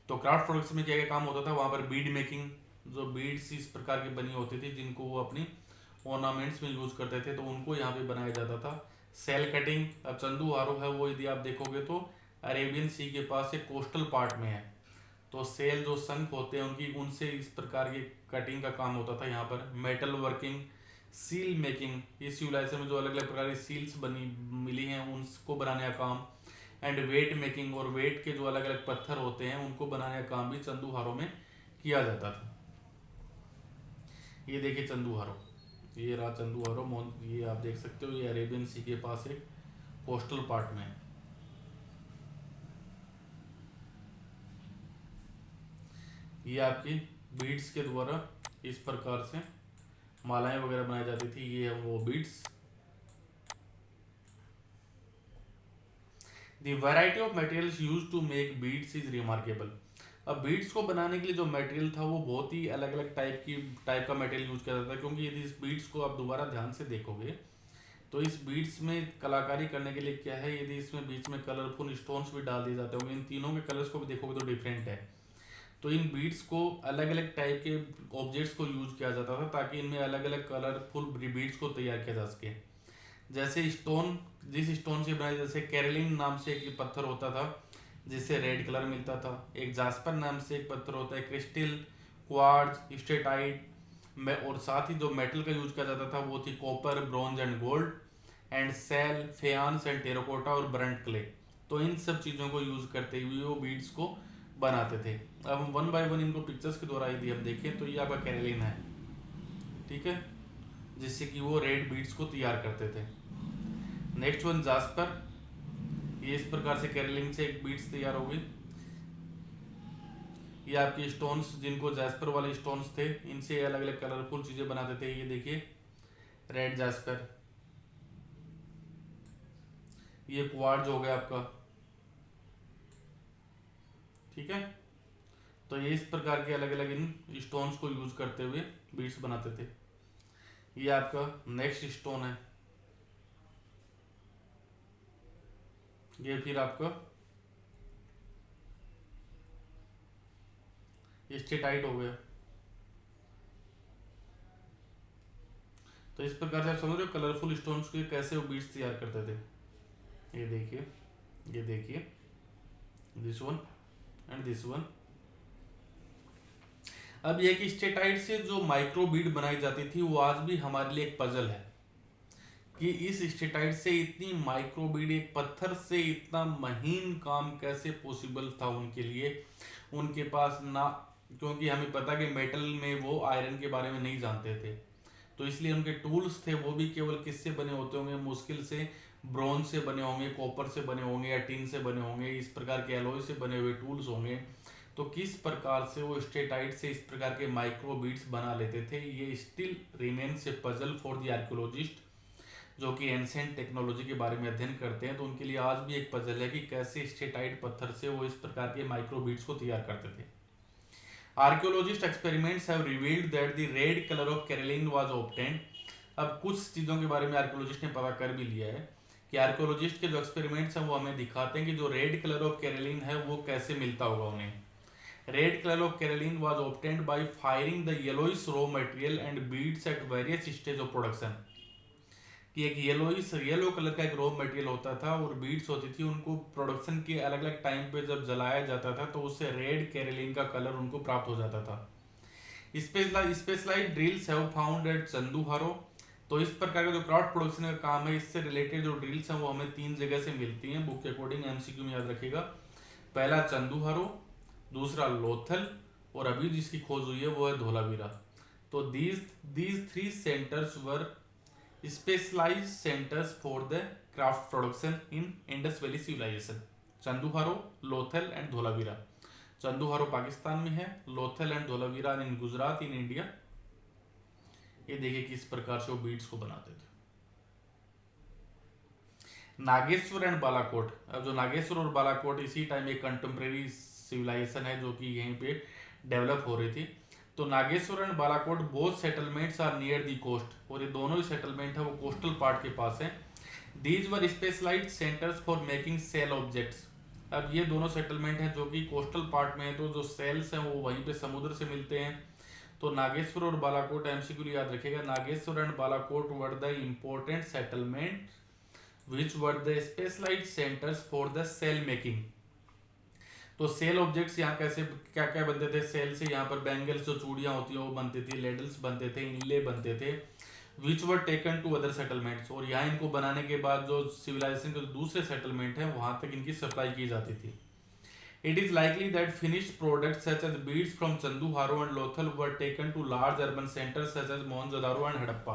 तो क्राफ्ट प्रोडक्शन में क्या क्या काम होता था, वहाँ पर बीड मेकिंग, जो बीड्स इस प्रकार की बनी होती थी जिनको वो अपनी ऑर्नामेंट्स में यूज करते थे, तो उनको यहाँ पे बनाया जाता था। सेल कटिंग, अब चंदू है वो यदि आप देखोगे तो अरेबियन सी के पास एक कोस्टल पार्ट में है, तो सेल जो शंख होते हैं उनकी, उनसे इस प्रकार की कटिंग का काम होता था यहाँ पर। मेटल वर्किंग, सील मेकिंग, इस सिविलाइजेशन में जो अलग अलग प्रकार की सील्स बनी मिली हैं उनको बनाने का काम। एंड वेट मेकिंग, और वेट के जो अलग अलग पत्थर होते हैं उनको बनाने का काम भी चंदू में किया जाता था। ये देखिए चंदू ये रहा चंदू ये आप देख सकते हो, ये अरेबियन सी के पास एक कोस्टल पार्ट में है। ये आपकी बीड्स के द्वारा इस प्रकार से मालाएं वगैरह बनाई जाती थी, ये है वो beads. The variety of materials used to make beads is remarkable. अब बीड्स को बनाने के लिए जो मटेरियल था वो बहुत ही अलग अलग टाइप का मटेरियल यूज किया जाता था, क्योंकि यदि इस बीड्स को आप दोबारा ध्यान से देखोगे तो इस बीड्स में कलाकारी करने के लिए क्या है, यदि इसमें बीच में कलरफुल स्टोन्स भी डाल दिए जाते होंगे, इन तीनों के कलर्स को भी देखोगे तो डिफरेंट है। तो इन बीड्स को अलग अलग टाइप के ऑब्जेक्ट्स को यूज किया जाता था ताकि इनमें अलग अलग कलरफुल बीड्स को तैयार किया जा सके। जैसे स्टोन, जिस स्टोन से बनाए, जैसे कैरलिन नाम से एक पत्थर होता था जिससे रेड कलर मिलता था, एक जास्पर नाम से एक पत्थर होता है, क्रिस्टल, क्वार्ट्ज, स्टेटाइट में, और साथ ही जो मेटल का यूज किया जाता था वो थी copper, bronze and gold, and shell, faience and terracotta और ब्रंट क्ले। तो इन सब चीज़ों को यूज करते हुए वो बीड्स को बनाते थे। अब हम वन बाय वन इनको पिक्चर्स के द्वारा यदि हम देखें तो ये आपका कैरलिन है, ठीक है, जिससे कि वो रेड बीड्स को तैयार करते थे। नेक्स्ट वन जास्पर, ये इस प्रकार से कैरलिन से एक बीड्स तैयार हो गई। ये आपके स्टोन्स, जिनको जैस्पर वाले स्टोन्स थे, इनसे अलग अलग कलरफुल चीजें बनाते थे। ये देखिए रेड जैस्पर, ये क्वार्ट्ज हो गया आपका, ठीक है। तो ये इस प्रकार के अलग अलग इन स्टोन्स को यूज करते हुए बीड्स बनाते थे। ये आपका नेक्स्ट स्टोन है, ये फिर आपका स्टेटाइट हो गया। तो इस प्रकार से आप समझ रहे हो कलरफुल स्टोन्स के कैसे वो बीड्स तैयार करते थे। ये देखिए, ये देखिए, this one and this one. अब यह कि स्टेटाइट से जो माइक्रो बीड बनाई जाती थी वो आज भी हमारे लिए एक पजल है कि इस स्टेटाइट से इतनी माइक्रो बीड, एक पत्थर से इतना महीन काम कैसे पॉसिबल था उनके लिए। उनके पास ना, क्योंकि हमें पता कि मेटल में वो आयरन के बारे में नहीं जानते थे, तो इसलिए उनके टूल्स थे वो भी केवल किससे बने होते होंगे, मुश्किल से ब्रॉन्ज से बने होंगे, कॉपर से बने होंगे या टिन से बने होंगे, इस प्रकार के एलॉय से बने हुए टूल्स होंगे। तो किस प्रकार से वो स्टेटाइट से इस प्रकार के माइक्रो बीड्स बना लेते थे, ये still remains A puzzle for the archaeologist जो कि एंशिएंट टेक्नोलॉजी के बारे में अध्ययन करते हैं। तो उनके लिए आज भी एक पजल है कि कैसे स्टेटाइट पत्थर से वो इस प्रकार के माइक्रो बीड्स को तैयार करते थे। Archaeologist experiments have revealed that the red colour of Carolyn was obtained. अब कुछ चीज़ों के बारे में आर्कियोलॉजिस्ट ने पता कर भी लिया है कि आर्कियोलॉजिस्ट के जो एक्सपेरिमेंट्स हैं वो हमें दिखाते हैं कि जो रेड कलर ऑफ कैरलिन है वो कैसे मिलता होगा उन्हें। Red colour of Carolyn was obtained by firing the yellowish raw material and beads at various stage of production. कि एक येलो कलर का एक रॉ मटेरियल होता था और बीड्स होती थी, उनको प्रोडक्शन के अलग अलग टाइम पे जब जलाया जाता था तो उससे रेड कैरलिन का कलर उनको प्राप्त हो जाता था। Specialised drills have found at Chandu. तो इस प्रकार का जो क्राफ्ट प्रोडक्शन का काम है, इससे रिलेटेड जो ड्रिल्स हैं वो हमें 3 जगह से मिलती हैं बुक के अकॉर्डिंग, एमसीक्यू में याद रखिएगा। पहला चंदू, दूसरा लोथल, और अभी जिसकी खोज हुई है वो है धोलावीरा। तो these 3 centres were specialised centres for the craft production in Indus valley civilisation. Chanhudaro, Lothal and Dholavira. Chanhudaro Pakistan में है, Lothal and Dholavira in Gujarat in India. ये देखिए किस प्रकार से वो बीड्स को बनाते थे। नागेश्वर एंड बालाकोट। अब जो नागेश्वर और बालाकोट इसी टाइम एक कंटेम्प्रेरी सिविलाइजेशन है जो कि यहीं पे डेवलप हो रही थी। तो Nageshwar and Balakot both settlements are near the coast, और ये दोनों ही सेटलमेंट है वो कोस्टल पार्ट के पास है। These were specialised centres for making shell objects. अब ये दोनों सेटलमेंट हैं जो कि कोस्टल पार्ट में है, तो जो सेल्स हैं वो वहीं पे समुद्र से मिलते हैं। तो नागेश्वर और बालाकोट एमसीक्यू याद रखिएगा, Nageshwar and Balakot were the important settlement which were the specialised centres for the shell making. तो सेल ऑब्जेक्ट्स यहाँ कैसे क्या क्या बनते थे सेल से, यहाँ पर बैंगल्स जो चूड़ियाँ होती हैं वो बनती थी, लेडल्स बनते थे, इनले बनते थे, which were taken to other settlements, और यहाँ इनको बनाने के बाद जो सिविलाइजेशन के दूसरे सेटलमेंट है वहां तक इनकी सप्लाई की जाती थी। It is likely that finished products such as beads from Chanhudaro and Lothal were taken to large urban centres such as Mohenjodaro and Harappa.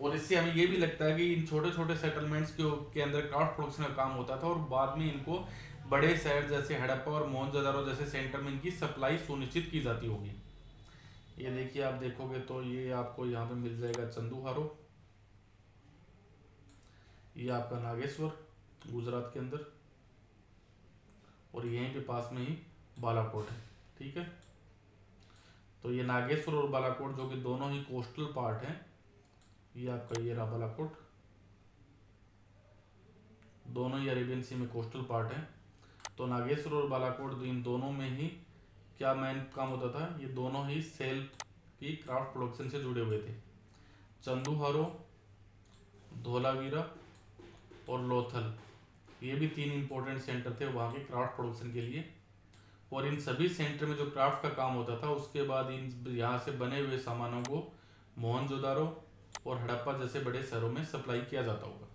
और इससे हमें ये भी लगता है कि इन छोटे छोटे सेटलमेंट्स के अंदर क्राफ्ट प्रोडक्शन का काम होता था, और बाद में इनको बड़े शहर जैसे हड़प्पा और मोहनजोदारो जैसे सेंटर में इनकी सप्लाई सुनिश्चित की जाती होगी। ये देखिए आप देखोगे तो ये आपको यहाँ पे मिल जाएगा चंदूहारो, ये आपका नागेश्वर गुजरात के अंदर, और यहीं पे पास में ही बालाकोट है। ठीक है, तो ये नागेश्वर और बालाकोट जो कि दोनों ही कोस्टल पार्ट हैं, ये आपका ये रहा बालाकोट, दोनों ही अरेबियन सी में कोस्टल पार्ट है। तो नागेश्वर और बालाकोट इन दोनों में ही क्या मेन काम होता था, ये दोनों ही सेल की क्राफ्ट प्रोडक्शन से जुड़े हुए थे। चंदूहारो, धोलावीरा और लोथल, ये भी 3 इंपॉर्टेंट सेंटर थे वहाँ के क्राफ्ट प्रोडक्शन के लिए, और इन सभी सेंटर में जो क्राफ्ट का काम होता था उसके बाद इन यहाँ से बने हुए सामानों को मोहनजोदारो और हड़प्पा जैसे बड़े शहरों में सप्लाई किया जाता होगा।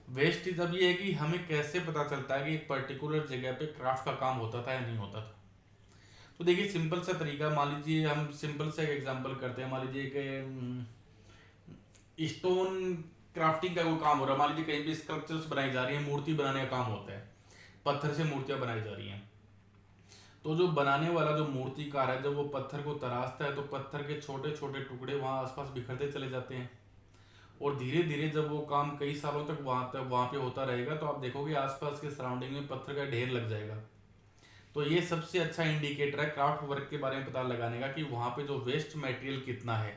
वेस्टेज अब ये है कि हमें कैसे पता चलता है कि एक पर्टिकुलर जगह पे क्राफ्ट का काम होता था या नहीं होता था। तो देखिए सिंपल सा तरीका, मान लीजिए हम सिंपल सा एक एग्जांपल करते हैं, मान लीजिए कि स्टोन क्राफ्टिंग का कोई काम हो रहा है, मान लीजिए कहीं पे स्कल्पचर्स बनाई जा रही है, मूर्ति बनाने का काम होता है, पत्थर से मूर्तियां बनाई जा रही हैं। तो जो बनाने वाला जो मूर्तिकार है जब वो पत्थर को तराशता है तो पत्थर के छोटे छोटे टुकड़े वहाँ आसपास बिखरते चले जाते हैं, और धीरे धीरे जब वो काम कई सालों तक वहाँ पे होता रहेगा तो आप देखोगे आसपास के सराउंडिंग में पत्थर का ढेर लग जाएगा। तो ये सबसे अच्छा इंडिकेटर है क्राफ्ट वर्क के बारे में पता लगाने का कि वहाँ पे जो वेस्ट मटेरियल कितना है।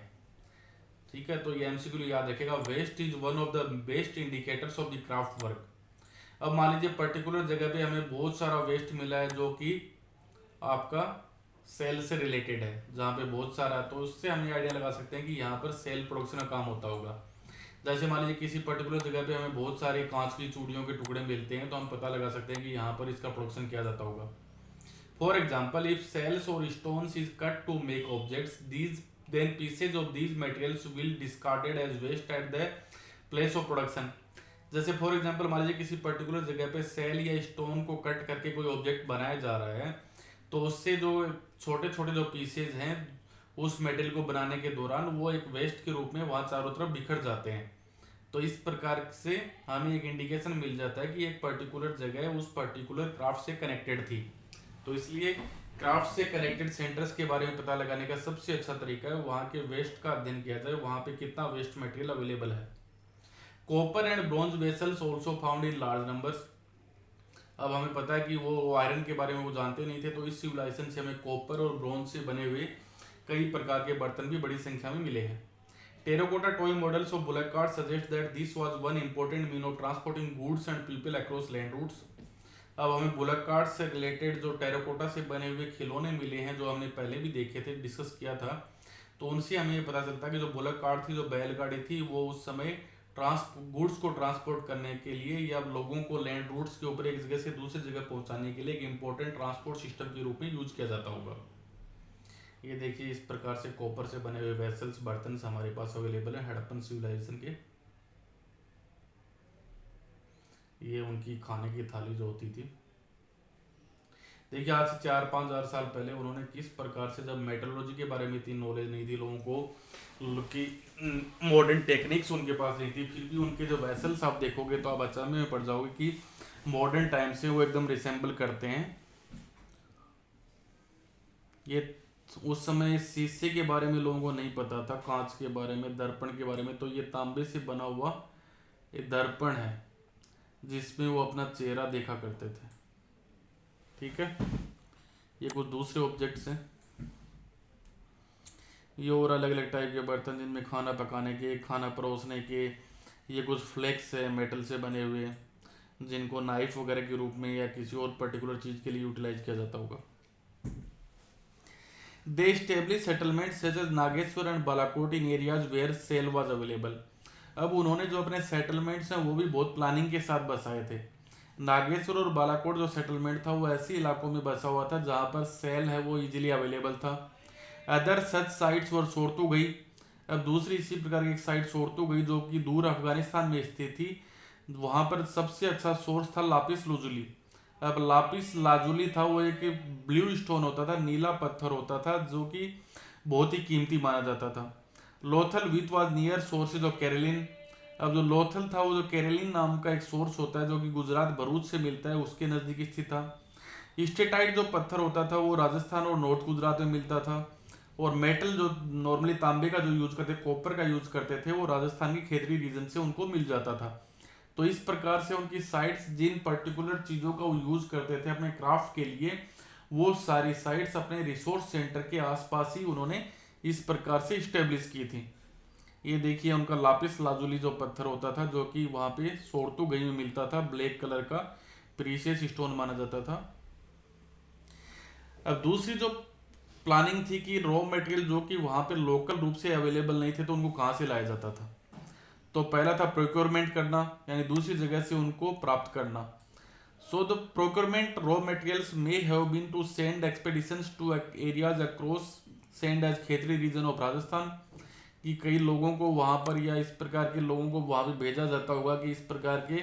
ठीक है, तो ये एमसीक्यू याद रखेगा, waste is one of the best indicators of the craft work. अब मान लीजिए पर्टिकुलर जगह पे हमें बहुत सारा वेस्ट मिला है जो कि आपका सेल से रिलेटेड है, जहाँ पे बहुत सारा, तो उससे हम ये आइडिया लगा सकते हैं कि यहाँ पर सेल प्रोडक्शन का काम होता होगा। जैसे मान लीजिए किसी पर्टिकुलर जगह पे हमें बहुत सारे कांच की चूड़ियों के टुकड़े मिलते हैं तो हम पता लगा सकते हैं कि यहाँ पर इसका प्रोडक्शन किया जाता होगा। फॉर एग्जाम्पल, इफ सेल्स और stones is cut to make objects, these then pieces of these materials will discarded as waste at the place of production। जैसे फॉर एग्जांपल मान लीजिए किसी पर्टिकुलर जगह पे सेल या स्टोन को कट करके कोई ऑब्जेक्ट बनाया जा रहा है, तो उससे जो छोटे छोटे जो पीसेज हैं उस मटेरियल को बनाने के दौरान वो एक वेस्ट के रूप में वहाँ चारों तरफ बिखर जाते हैं। तो इस प्रकार से हमें एक इंडिकेशन मिल जाता है कि एक पर्टिकुलर जगह उस पर्टिकुलर क्राफ्ट से कनेक्टेड थी। तो इसलिए क्राफ्ट से कनेक्टेड सेंटर्स के बारे में पता लगाने का सबसे अच्छा तरीका है वहाँ के वेस्ट का अध्ययन किया जाए, वहाँ पे कितना वेस्ट मटेरियल अवेलेबल है। Copper and bronze vessels also found in large numbers. अब हमें पता है कि वो आयरन के बारे में वो जानते नहीं थे, तो इस सिविलाइजेशन से हमें कॉपर और ब्रॉन्ज से बने हुए कई प्रकार के बर्तन भी बड़ी संख्या में मिले हैं। Terracotta toy models of bullock cart suggest that this was one important mean of transporting goods and people across land routes. अब हमें बुलक कार्ट से रिलेटेड जो टेराकोटा से बने हुए खिलौने मिले हैं जो हमने पहले भी देखे थे, डिस्कस किया था, तो उनसे हमें ये पता चलता है कि जो बुलक कार्ट थी, जो बैलगाड़ी थी, वो उस समय गुड्स को ट्रांसपोर्ट करने के लिए या लोगों को लैंड रूट्स के ऊपर एक जगह से दूसरी जगह पहुंचाने के लिए एक इंपॉर्टेंट ट्रांसपोर्ट सिस्टम के रूप में यूज किया जाता होगा। ये देखिए इस प्रकार से कॉपर से बने हुए वेसल्स बर्तन हमारे पास अवेलेबल है हड़प्पन सिविलाइजेशन के। ये उनकी खाने की थाली जो होती थी। देखिए आज से 4-5 हज़ार साल पहले उन्होंने किस प्रकार से, जब मेटलर्जी के बारे में इतनी नॉलेज नहीं थी लोगों को, कि मॉडर्न टेक्निक्स उनके पास नहीं थी, फिर भी उनके जो वेसल्स आप देखोगे तो आप अचानक में पड़ जाओगे कि मॉडर्न टाइम से वो एकदम रिसेंबल करते हैं। ये उस समय शीशे के बारे में लोगों को नहीं पता था, कांच के बारे में, दर्पण के बारे में, तो ये तांबे से बना हुआ एक दर्पण है जिसमें वो अपना चेहरा देखा करते थे। ठीक है, ये कुछ दूसरे ऑब्जेक्ट्स हैं। ये और अलग अलग टाइप के बर्तन जिनमें खाना पकाने के, खाना परोसने के। ये कुछ फ्लेक्स है मेटल से बने हुए, जिनको नाइफ वगैरह के रूप में या किसी और पर्टिकुलर चीज़ के लिए यूटिलाइज किया जाता होगा। They established settlements such as Nageshwar and Balakot in areas where shell was available. अब उन्होंने जो अपने सेटलमेंट्स हैं वो भी बहुत प्लानिंग के साथ बसाए थे। नागेश्वर और बालाकोट जो सेटलमेंट था वो ऐसे इलाकों में बसा हुआ था जहाँ पर सेल है वो इजीली अवेलेबल था। अदर सच साइट्स वर सोरतू गई। अब दूसरी इसी प्रकार की एक साइट सोरतू गई जो कि दूर अफगानिस्तान में स्थित थी। वहाँ पर सबसे अच्छा सोर्स था लापिस लुजुली। अब लापिस लाजुली था वो एक ब्लू स्टोन होता था, नीला पत्थर होता था जो कि बहुत ही कीमती माना जाता था। Lothal with was near sources of carnelian. अब जो लोथल था वो जो कैरोलिन नाम का एक सोर्स होता है जो कि गुजरात भरूच से मिलता है, उसके नज़दीक स्थित था। स्टेटाइट जो पत्थर होता था वो राजस्थान और नॉर्थ गुजरात में मिलता था। और मेटल जो नॉर्मली तांबे का जो यूज करते, कॉपर का यूज करते थे, वो राजस्थान की खेतरी रीजन से उनको मिल जाता था। तो इस प्रकार से उनकी साइट्स जिन पर्टिकुलर चीज़ों का वो यूज करते थे अपने क्राफ्ट के लिए, वो सारी साइट्स अपने रिसोर्स सेंटर के आसपास ही उन्होंने इस प्रकार से इस्टेब्लिश की थी। ये देखिए उनका लापिस लाजुली जो पत्थर होता था जो कि वहाँ पे सोरतू गई में मिलता था, ब्लैक कलर का प्रीशियस स्टोन माना जाता था। अब दूसरी जो प्लानिंग थी कि रॉ मटेरियल जो कि वहाँ पे लोकल रूप से अवेलेबल नहीं थे तो उनको कहाँ से लाया जाता था। तो पहला था प्रोक्योरमेंट करना, यानी दूसरी जगह से उनको प्राप्त करना। So the procurement raw materials may have been to send expeditions to areas across send as Khetri region of Rajasthan, कि कई लोगों को वहाँ पर या इस प्रकार के लोगों को वहाँ पे भेजा जाता होगा कि इस प्रकार के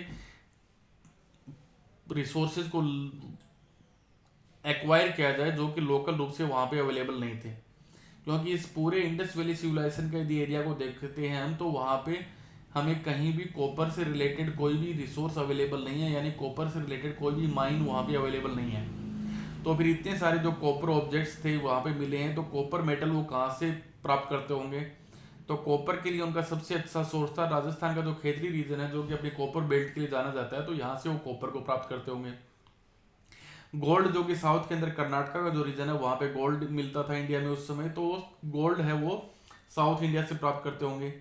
रिसोर्सेज को एक्वायर किया जाए जो कि लोकल रूप से वहाँ पे अवेलेबल नहीं थे। क्योंकि इस पूरे इंडस वैली सिविलाइजेशन के यदि एरिया को देखते हैं हम तो वहाँ पे हमें कहीं भी कॉपर से रिलेटेड कोई भी रिसोर्स अवेलेबल नहीं है, यानी कॉपर से रिलेटेड कोई भी माइन वहाँ पे अवेलेबल नहीं है। तो फिर इतने सारे जो कॉपर ऑब्जेक्ट्स थे वहाँ पे मिले हैं तो कॉपर मेटल वो कहाँ से प्राप्त करते होंगे। तो कॉपर के लिए उनका सबसे अच्छा सोर्स था राजस्थान का जो खेतरी रीजन है जो कि अपनी कॉपर बेल्ट के लिए जाना जाता है, तो यहाँ से वो कॉपर को प्राप्त करते होंगे। गोल्ड जो कि साउथ के अंदर कर्नाटका का जो रीजन है वहाँ पे गोल्ड मिलता था इंडिया में उस समय, तो गोल्ड है वो साउथ इंडिया से प्राप्त करते होंगे।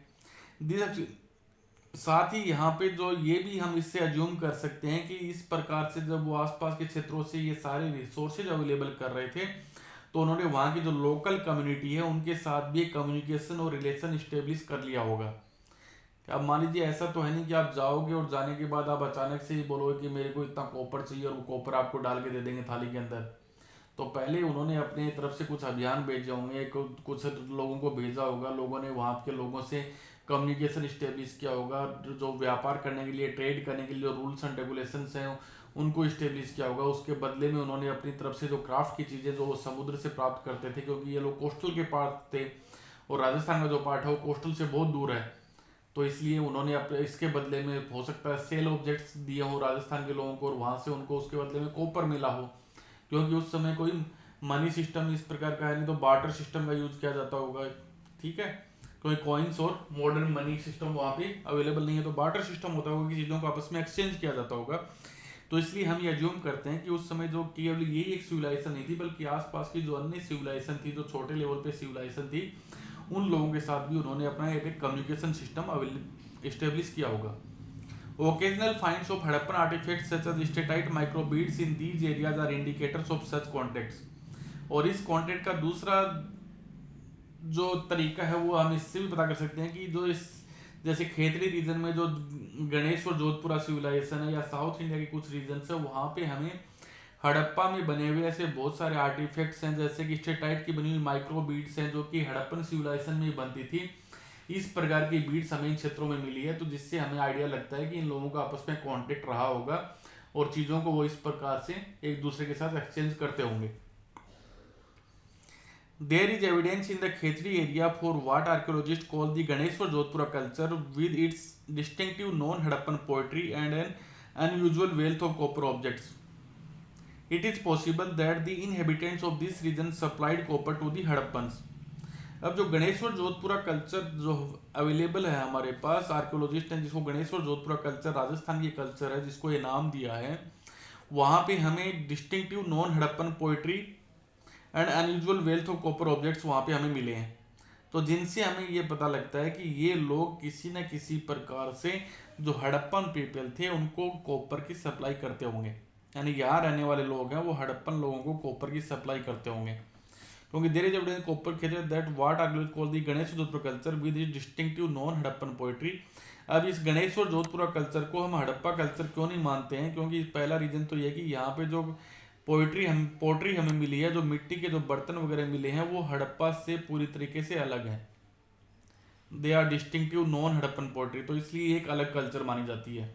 साथ ही यहाँ पे जो ये भी हम इससे अज्यूम कर सकते हैं कि इस प्रकार से जब वो आसपास के क्षेत्रों से ये सारे रिसोर्सेज अवेलेबल कर रहे थे तो उन्होंने वहाँ की जो लोकल कम्युनिटी है उनके साथ भी कम्युनिकेशन और रिलेशन स्टेब्लिश कर लिया होगा। अब मान लीजिए ऐसा तो है नहीं कि आप जाओगे और जाने के बाद आप अचानक से ही बोलोगे कि मेरे को इतना कॉपर चाहिए और वो कॉपर आपको डाल के दे देंगे थाली के अंदर। तो पहले उन्होंने अपने तरफ से कुछ अभियान भेजे होंगे, कुछ लोगों को भेजा होगा, लोगों ने वहाँ के लोगों से कम्युनिकेशन इस्टेब्लिश किया होगा, जो व्यापार करने के लिए, ट्रेड करने के लिए जो रूल्स एंड रेगुलेशंस हैं उनको इस्टेब्लिश किया होगा। उसके बदले में उन्होंने अपनी तरफ से जो क्राफ्ट की चीज़ें जो वो समुद्र से प्राप्त करते थे, क्योंकि ये लोग कोस्टल के पार्ट थे और राजस्थान का जो पार्ट है वो कोस्टल से बहुत दूर है, तो इसलिए उन्होंने अपने इसके बदले में हो सकता है सेल ऑब्जेक्ट्स दिए हो राजस्थान के लोगों को और वहाँ से उनको उसके बदले में कॉपर मिला हो, क्योंकि उस समय कोई मनी सिस्टम इस प्रकार का है नहीं, तो बार्टर सिस्टम का यूज किया जाता होगा। ठीक है, कोई कॉइन्स और मॉडर्न मनी सिस्टम वहाँ पे अवेलेबल नहीं है, तो बार्टर सिस्टम होता होगा कि चीज़ों को आपस में एक्सचेंज किया जाता होगा। तो इसलिए हम ये अज्यूम करते हैं कि उस समय जो केवल यही एक सिविलाइजेशन नहीं थी बल्कि आसपास की जो अन्य सिविलाइजेशन थी, जो छोटे लेवल पे सिविलाइजेशन थी, उन लोगों के साथ भी उन्होंने अपना एक कम्युनिकेशन सिस्टम एस्टेब्लिश किया होगा। Occasional finds of Harappan artefacts such as steatite microbeads in these areas are indicators of such contacts. और इस कॉन्टेक्ट का दूसरा जो तरीका है वो हम इससे भी पता कर सकते हैं कि जो इस जैसे खेतरी रीजन में जो गणेश और जोधपुरा सिविलाइजेशन है या साउथ इंडिया के कुछ रीजन है वहाँ पे हमें हड़प्पा में बने हुए ऐसे बहुत सारे आर्टिफैक्ट्स हैं, जैसे कि स्टेटाइट की बनी हुई माइक्रो बीड्स हैं जो कि हड़प्पन सिविलाइजेशन में बनती थी। इस प्रकार की बीड्स हमें इन क्षेत्रों में मिली है, तो जिससे हमें आइडिया लगता है कि इन लोगों का आपस में कॉन्टेक्ट रहा होगा और चीज़ों को वो इस प्रकार से एक दूसरे के साथ एक्सचेंज करते होंगे। There is evidence in the Khetri area for what archaeologists call the Ganeshwar Jodhpura culture with its distinctive non-Harappan poetry and an unusual wealth of copper objects. It is possible that the inhabitants of this region supplied copper to the Harappans. अब जो Ganeshwar Jodhpura culture जो available है हमारे पास, archaeologist हैं जिसको Ganeshwar Jodhpura culture Rajasthan की culture है जिसको ये नाम दिया है, वहाँ पे हमें distinctive non Harappan poetry and unusual wealth of copper objects वहाँ पे हमें मिले हैं। तो जिनसे हमें ये पता लगता है कि ये लोग किसी न किसी प्रकार से जो हड़प्पन पीपल थे उनको कॉपर की सप्लाई करते होंगे, यानी यहाँ रहने वाले लोग हैं वो हड़प्पन लोगों को कॉपर की सप्लाई करते होंगे, क्योंकि there is evidence copper that what archaeologist call the Ganesh Jodhpur culture with is distinctive non Harappan pottery. अब इस गणेश और जोधपुरा कल्चर को हम हड़प्पा कल्चर क्यों नहीं मानते हैं, क्योंकि पहला रीजन तो ये कि यहाँ पे जो पोइट्री हमें मिली है, जो मिट्टी के जो बर्तन वगैरह मिले हैं वो हड़प्पा से पूरी तरीके से अलग है, they are distinctive non Harappan pottery, तो इसलिए एक अलग कल्चर मानी जाती है।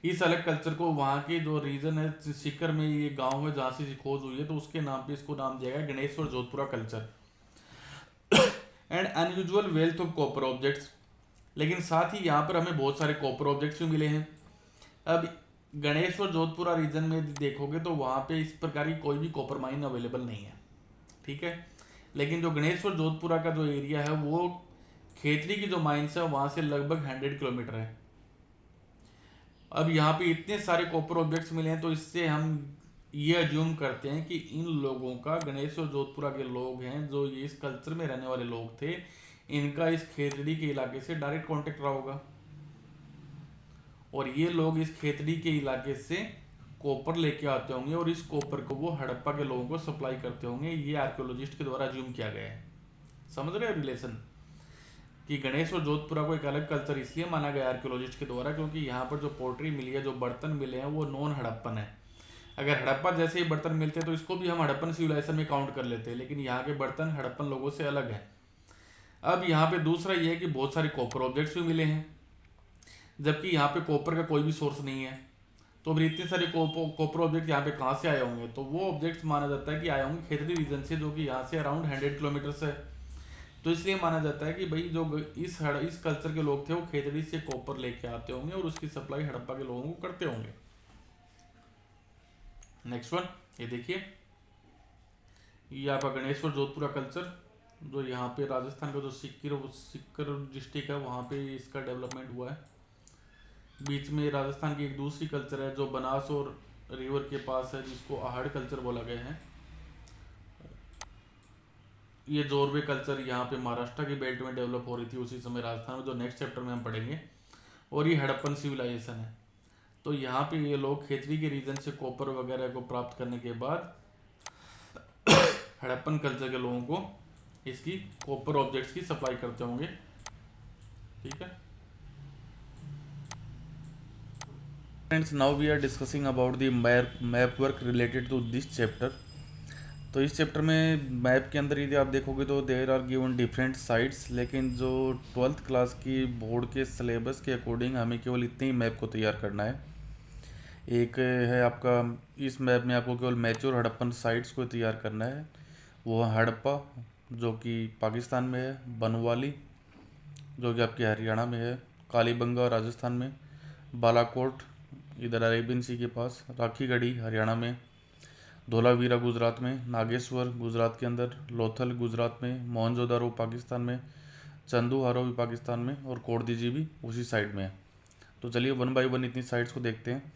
इस अलग कल्चर को वहाँ के जो रीजन है सीकर में ये गांव है जहाँ से खोज हुई है, तो उसके नाम पे इसको नाम दिया गया गणेश और Jodhpura culture. And unusual wealth of copper objects, लेकिन साथ ही यहाँ पर हमें बहुत सारे कॉपर ऑब्जेक्ट्स भी मिले हैं। अब गणेश और जोधपुरा रीजन में देखोगे तो वहाँ पे इस प्रकार की कोई भी कॉपर माइन अवेलेबल नहीं है, ठीक है। लेकिन जो गणेश और जोधपुरा का जो एरिया है वो खेतड़ी की जो माइंस है वहाँ से लगभग 100 किलोमीटर है। अब यहाँ पे इतने सारे कॉपर ऑब्जेक्ट्स मिले हैं, तो इससे हम ये अज्यूम करते हैं कि इन लोगों का, गणेश और जोधपुरा के लोग हैं जो ये इस कल्चर में रहने वाले लोग थे, इनका इस खेतड़ी के इलाके से डायरेक्ट कांटेक्ट रहा होगा और ये लोग इस खेतड़ी के इलाके से कॉपर लेके आते होंगे और इस कॉपर को वो हड़प्पा के लोगों को सप्लाई करते होंगे। ये आर्कियोलॉजिस्ट के द्वारा अज्यूम किया गया है। समझ रहे हो रिलेशन कि गणेश और जोधपुरा को एक अलग कल्चर इसलिए माना गया आर्कियोलॉजिस्ट के द्वारा क्योंकि यहाँ पर जो पोट्री मिली है, जो बर्तन मिले हैं वो नॉन हड़प्पन है। अगर हड़प्पा जैसे ही बर्तन मिलते तो इसको भी हम हड़प्पन सिविलाइजेशन में काउंट कर लेते हैं, लेकिन यहाँ के बर्तन हड़प्पन लोगों से अलग है। अब यहाँ पे दूसरा ये है कि बहुत सारे कॉपर ऑब्जेक्ट्स भी मिले हैं, जबकि यहाँ पे कॉपर का कोई भी सोर्स नहीं है। तो फिर इतने सारे कॉपर ऑब्जेक्ट यहाँ पे कहाँ से आए होंगे, तो वो ऑब्जेक्ट्स माना जाता है कि आए होंगे खेतड़ी रीजन से, जो कि यहाँ से अराउंड 100 किलोमीटर है। तो इसलिए माना जाता है कि भाई जो इस कल्चर के लोग थे वो खेतड़ी से कॉपर लेके आते होंगे और उसकी सप्लाई हड़प्पा के लोगों को करते होंगे। नेक्स्ट वन, ये देखिए, ये आपका गणेश और जोधपुरा कल्चर, जो यहाँ पे राजस्थान का जो सिक्कर डिस्ट्रिक्ट है वहाँ पे इसका डेवलपमेंट हुआ है। बीच में राजस्थान की एक दूसरी कल्चर है जो बनास और रिवर के पास है, जिसको आहड़ कल्चर बोला गया है। ये जोरवे कल्चर यहाँ पे महाराष्ट्र की बेल्ट में डेवलप हो रही थी उसी समय राजस्थान में, जो नेक्स्ट चैप्टर में हम पढ़ेंगे। और ये हड़प्पन सिविलाइजेशन है। तो यहाँ पे ये लोग खेतड़ी के रीजन से कॉपर वगैरह को प्राप्त करने के बाद हड़प्पन कल्चर के लोगों को इसकी कॉपर ऑब्जेक्ट्स की सप्लाई करते होंगे, ठीक है। Friends, now we are discussing about the map work related to this chapter. तो इस चैप्टर में मैप के अंदर यदि आप देखोगे तो there are given different sites, लेकिन जो 12th क्लास की बोर्ड के सिलेबस के अकॉर्डिंग हमें केवल इतने ही मैप को तैयार करना है। एक है आपका, इस मैप में आपको केवल मैच्योर हड़प्पन साइट्स को तैयार करना है। वो है हड़प्पा जो कि पाकिस्तान में है, बनवाली जो कि आपके हरियाणा में है, कालीबंगा राजस्थान में, बालाकोट इधर अरेबियन सी के पास, राखीगढ़ी हरियाणा में, धोलावीरा गुजरात में, नागेश्वर गुजरात के अंदर, लोथल गुजरात में, मोहनजोदारो पाकिस्तान में, चंदूहारो भी पाकिस्तान में और कोटदीजी भी उसी साइड में है। तो चलिए 1 बाय 1 इतनी साइट्स को देखते हैं।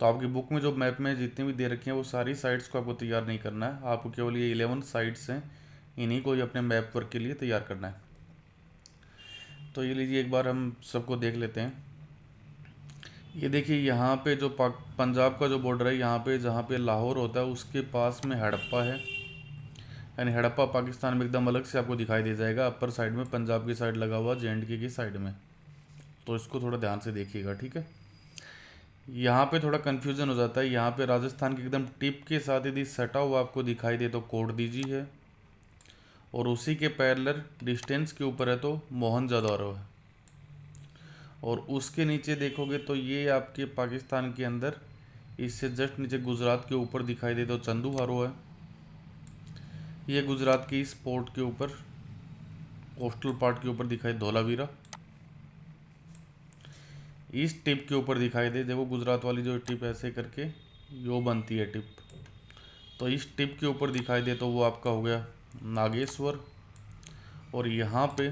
तो आपकी बुक में जो मैप में जितनी भी दे रखी हैं वो सारी साइट्स को आपको तैयार नहीं करना है, आपको केवल ये 11 साइट्स हैं, इन्हीं को ही अपने मैप वर्क के लिए तैयार करना है। तो ये लीजिए, एक बार हम सबको देख लेते हैं। ये देखिए, यहाँ पे जो पंजाब का जो बॉर्डर है, यहाँ पे जहाँ पे लाहौर होता है उसके पास में हड़प्पा है, यानी हड़प्पा पाकिस्तान में एकदम अलग से आपको दिखाई दे जाएगा। अपर साइड में पंजाब की साइड लगा हुआ, J&K की साइड में। तो इसको थोड़ा ध्यान से देखिएगा, ठीक है। यहाँ पे थोड़ा कन्फ्यूज़न हो जाता है। यहाँ पे राजस्थान के एकदम टिप के साथ यदि सटा हुआ आपको दिखाई दे तो कोटदीजी है, और उसी के पैरेलल डिस्टेंस के ऊपर है तो मोहनजोदारो है, और उसके नीचे देखोगे तो ये आपके पाकिस्तान के अंदर इससे जस्ट नीचे गुजरात के ऊपर दिखाई दे तो चंदूहारो है। ये गुजरात की इस पोर्ट के ऊपर, कोस्टल पार्ट के ऊपर दिखाई धोलावीरा। इस टिप के ऊपर दिखाई दे, देखो गुजरात वाली जो टिप ऐसे करके यो बनती है टिप, तो इस टिप के ऊपर दिखाई दे तो वो आपका हो गया नागेश्वर। और यहाँ पे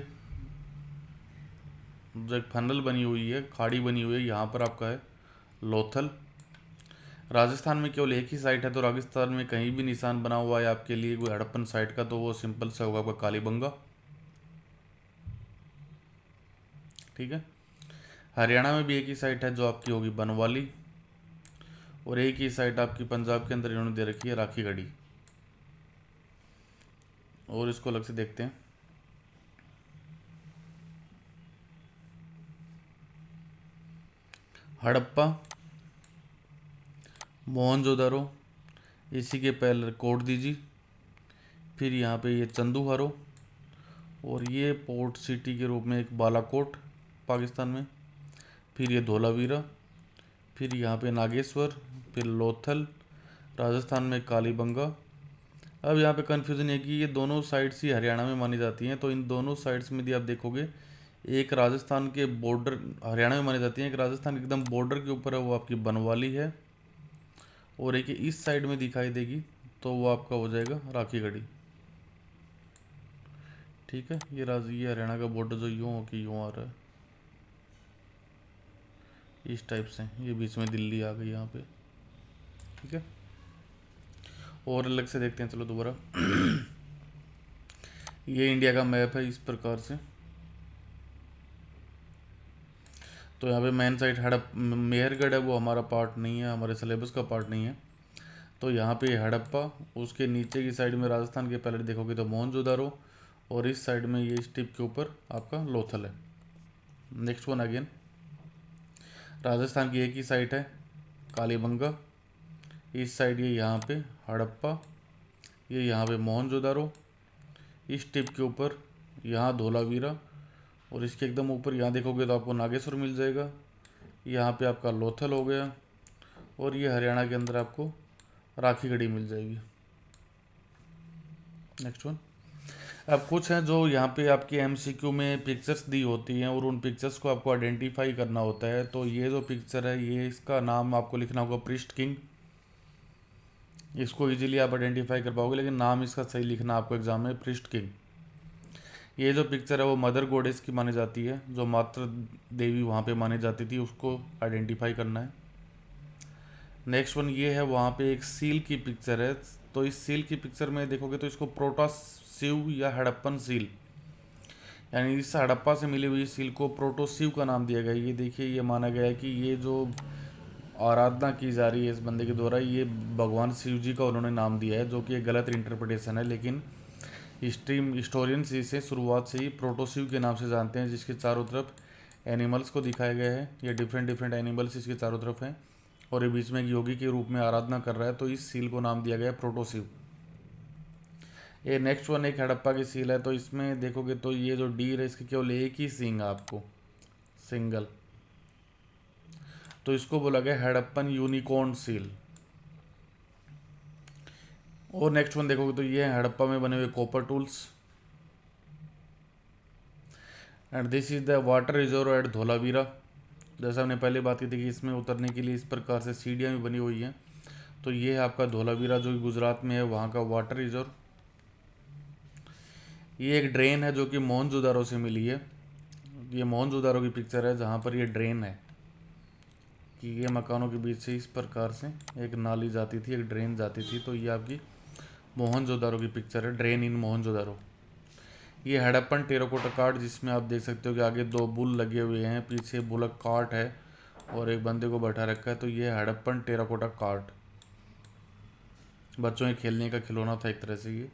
जो एक फनल बनी हुई है, खाड़ी बनी हुई है, यहाँ पर आपका है लोथल। राजस्थान में केवल एक ही साइट है, तो राजस्थान में कहीं भी निशान बना हुआ है आपके लिए कोई हड़प्पन साइट का, तो वो सिंपल से होगा आपका कालीबंगा। ठीक है। हरियाणा में भी एक ही साइट है जो आपकी होगी बनवाली, और एक ही साइट आपकी पंजाब के अंदर इन्होंने दे रखी है राखीगढ़ी। और इसको अलग से देखते हैं। हड़प्पा, मोहनजोदारो, इसी के पहले कोट दीजी, फिर यहाँ पे ये चंदूहारो, और ये पोर्ट सिटी के रूप में एक बालाकोट पाकिस्तान में, फिर ये धोलावीरा, फिर यहाँ पे नागेश्वर, फिर लोथल, राजस्थान में कालीबंगा। अब यहाँ पे कन्फ्यूज़न है कि ये दोनों साइट्स ही हरियाणा में मानी जाती हैं, तो इन दोनों साइट्स में यदि आप देखोगे, एक राजस्थान के बॉर्डर हरियाणा में मानी जाती है, एक राजस्थान के एकदम बॉर्डर के ऊपर है, वो आपकी बनवाली है, और एक इस साइड में दिखाई देगी तो वो आपका हो जाएगा राखीगढ़ी। ठीक है। ये हरियाणा का बॉर्डर जो यूँ हो कि यूँ आ रहा है इस टाइप से, ये बीच में दिल्ली आ गई यहाँ पे। ठीक है। और अलग से देखते हैं, चलो दोबारा। ये इंडिया का मैप है इस प्रकार से। तो यहाँ पे मेन साइट मेहरगढ़ है, वो हमारा पार्ट नहीं है, हमारे सिलेबस का पार्ट नहीं है। तो यहाँ पे हड़प्पा, उसके नीचे की साइड में राजस्थान के पहले देखोगे तो मोहनजोदारो, और इस साइड में ये स्टिप के ऊपर आपका लोथल है। नेक्स्ट वन अगेन, राजस्थान की एक ही साइट है कालीबंगा, इस साइड ये यहाँ पे हड़प्पा, ये यहाँ पे मोहनजोदारो, इस टिप के ऊपर यहाँ धोलावीरा, और इसके एकदम ऊपर यहाँ देखोगे तो आपको नागेश्वर मिल जाएगा, यहाँ पे आपका लोथल हो गया, और ये हरियाणा के अंदर आपको राखीगढ़ी मिल जाएगी। Next one. अब कुछ हैं जो यहाँ पे आपके एमसीक्यू में पिक्चर्स दी होती हैं, और उन पिक्चर्स को आपको आइडेंटिफाई करना होता है। तो ये जो पिक्चर है, ये इसका नाम आपको लिखना होगा प्रिस्ट किंग। इसको इजीली आप आइडेंटिफाई कर पाओगे, लेकिन नाम इसका सही लिखना आपको एग्जाम में प्रिस्ट किंग। ये जो पिक्चर है वो मदर गॉडेस की मानी जाती है, जो मातृ देवी वहाँ पे मानी जाती थी, उसको आइडेंटिफाई करना है। नेक्स्ट वन ये है, वहाँ पे एक सील की पिक्चर है। तो इस सील की पिक्चर में देखोगे तो इसको प्रोटोसिव या हड़प्पन सील, यानी इस हड़प्पा से मिली हुई सील को प्रोटोसिव का नाम दिया गया। ये देखिए, ये माना गया है कि ये जो आराधना की जा रही है इस बंदे के द्वारा, ये भगवान शिव जी का उन्होंने नाम दिया है, जो कि एक गलत इंटरप्रिटेशन है। लेकिन हिस्टोरियंस इसे शुरुआत से ही प्रोटोसिव के नाम से जानते हैं, जिसके चारों तरफ एनिमल्स को दिखाया गया है। ये डिफरेंट डिफरेंट एनिमल्स इसके चारों तरफ हैं, और ये बीच में एक योगी के रूप में आराधना कर रहा है, तो इस सील को नाम दिया गया है प्रोटोसिव। ये नेक्स्ट वन एक हड़प्पा की सील है। तो इसमें देखोगे तो ये जो डीर है, इसके केवल एक ही सींग है आपको, सिंगल, तो इसको बोला गया हड़प्पन यूनिकॉर्न सील। और नेक्स्ट वन देखोगे तो ये है हड़प्पा में बने हुए copper tools, and this is the water reserve at Dholavira. जैसा हमने पहले बात की थी कि इसमें उतरने के लिए इस प्रकार से सीढ़ियाँ भी बनी हुई हैं। तो ये है आपका धोलावीरा, जो कि गुजरात में है, वहाँ का वाटर रिजर्व। ये एक ड्रेन है जो कि मोहनजोदारो से मिली है। ये मोहनजोदारो की पिक्चर है, जहाँ पर ये ड्रेन है कि ये मकानों के बीच से इस प्रकार से एक नाली जाती थी, एक ड्रेन जाती थी। तो ये आपकी मोहनजोदारो की पिक्चर है, ड्रेन इन मोहनजोदारो। ये हड़प्पन टेराकोटा कार्ट, जिसमें आप देख सकते हो कि आगे दो बुल लगे हुए हैं, पीछे बुलक कार्ट है, और एक बंदे को बैठा रखा है। तो ये हड़प्पन टेराकोटा कार्ट, बच्चों के खेलने का खिलौना था एक तरह से ये।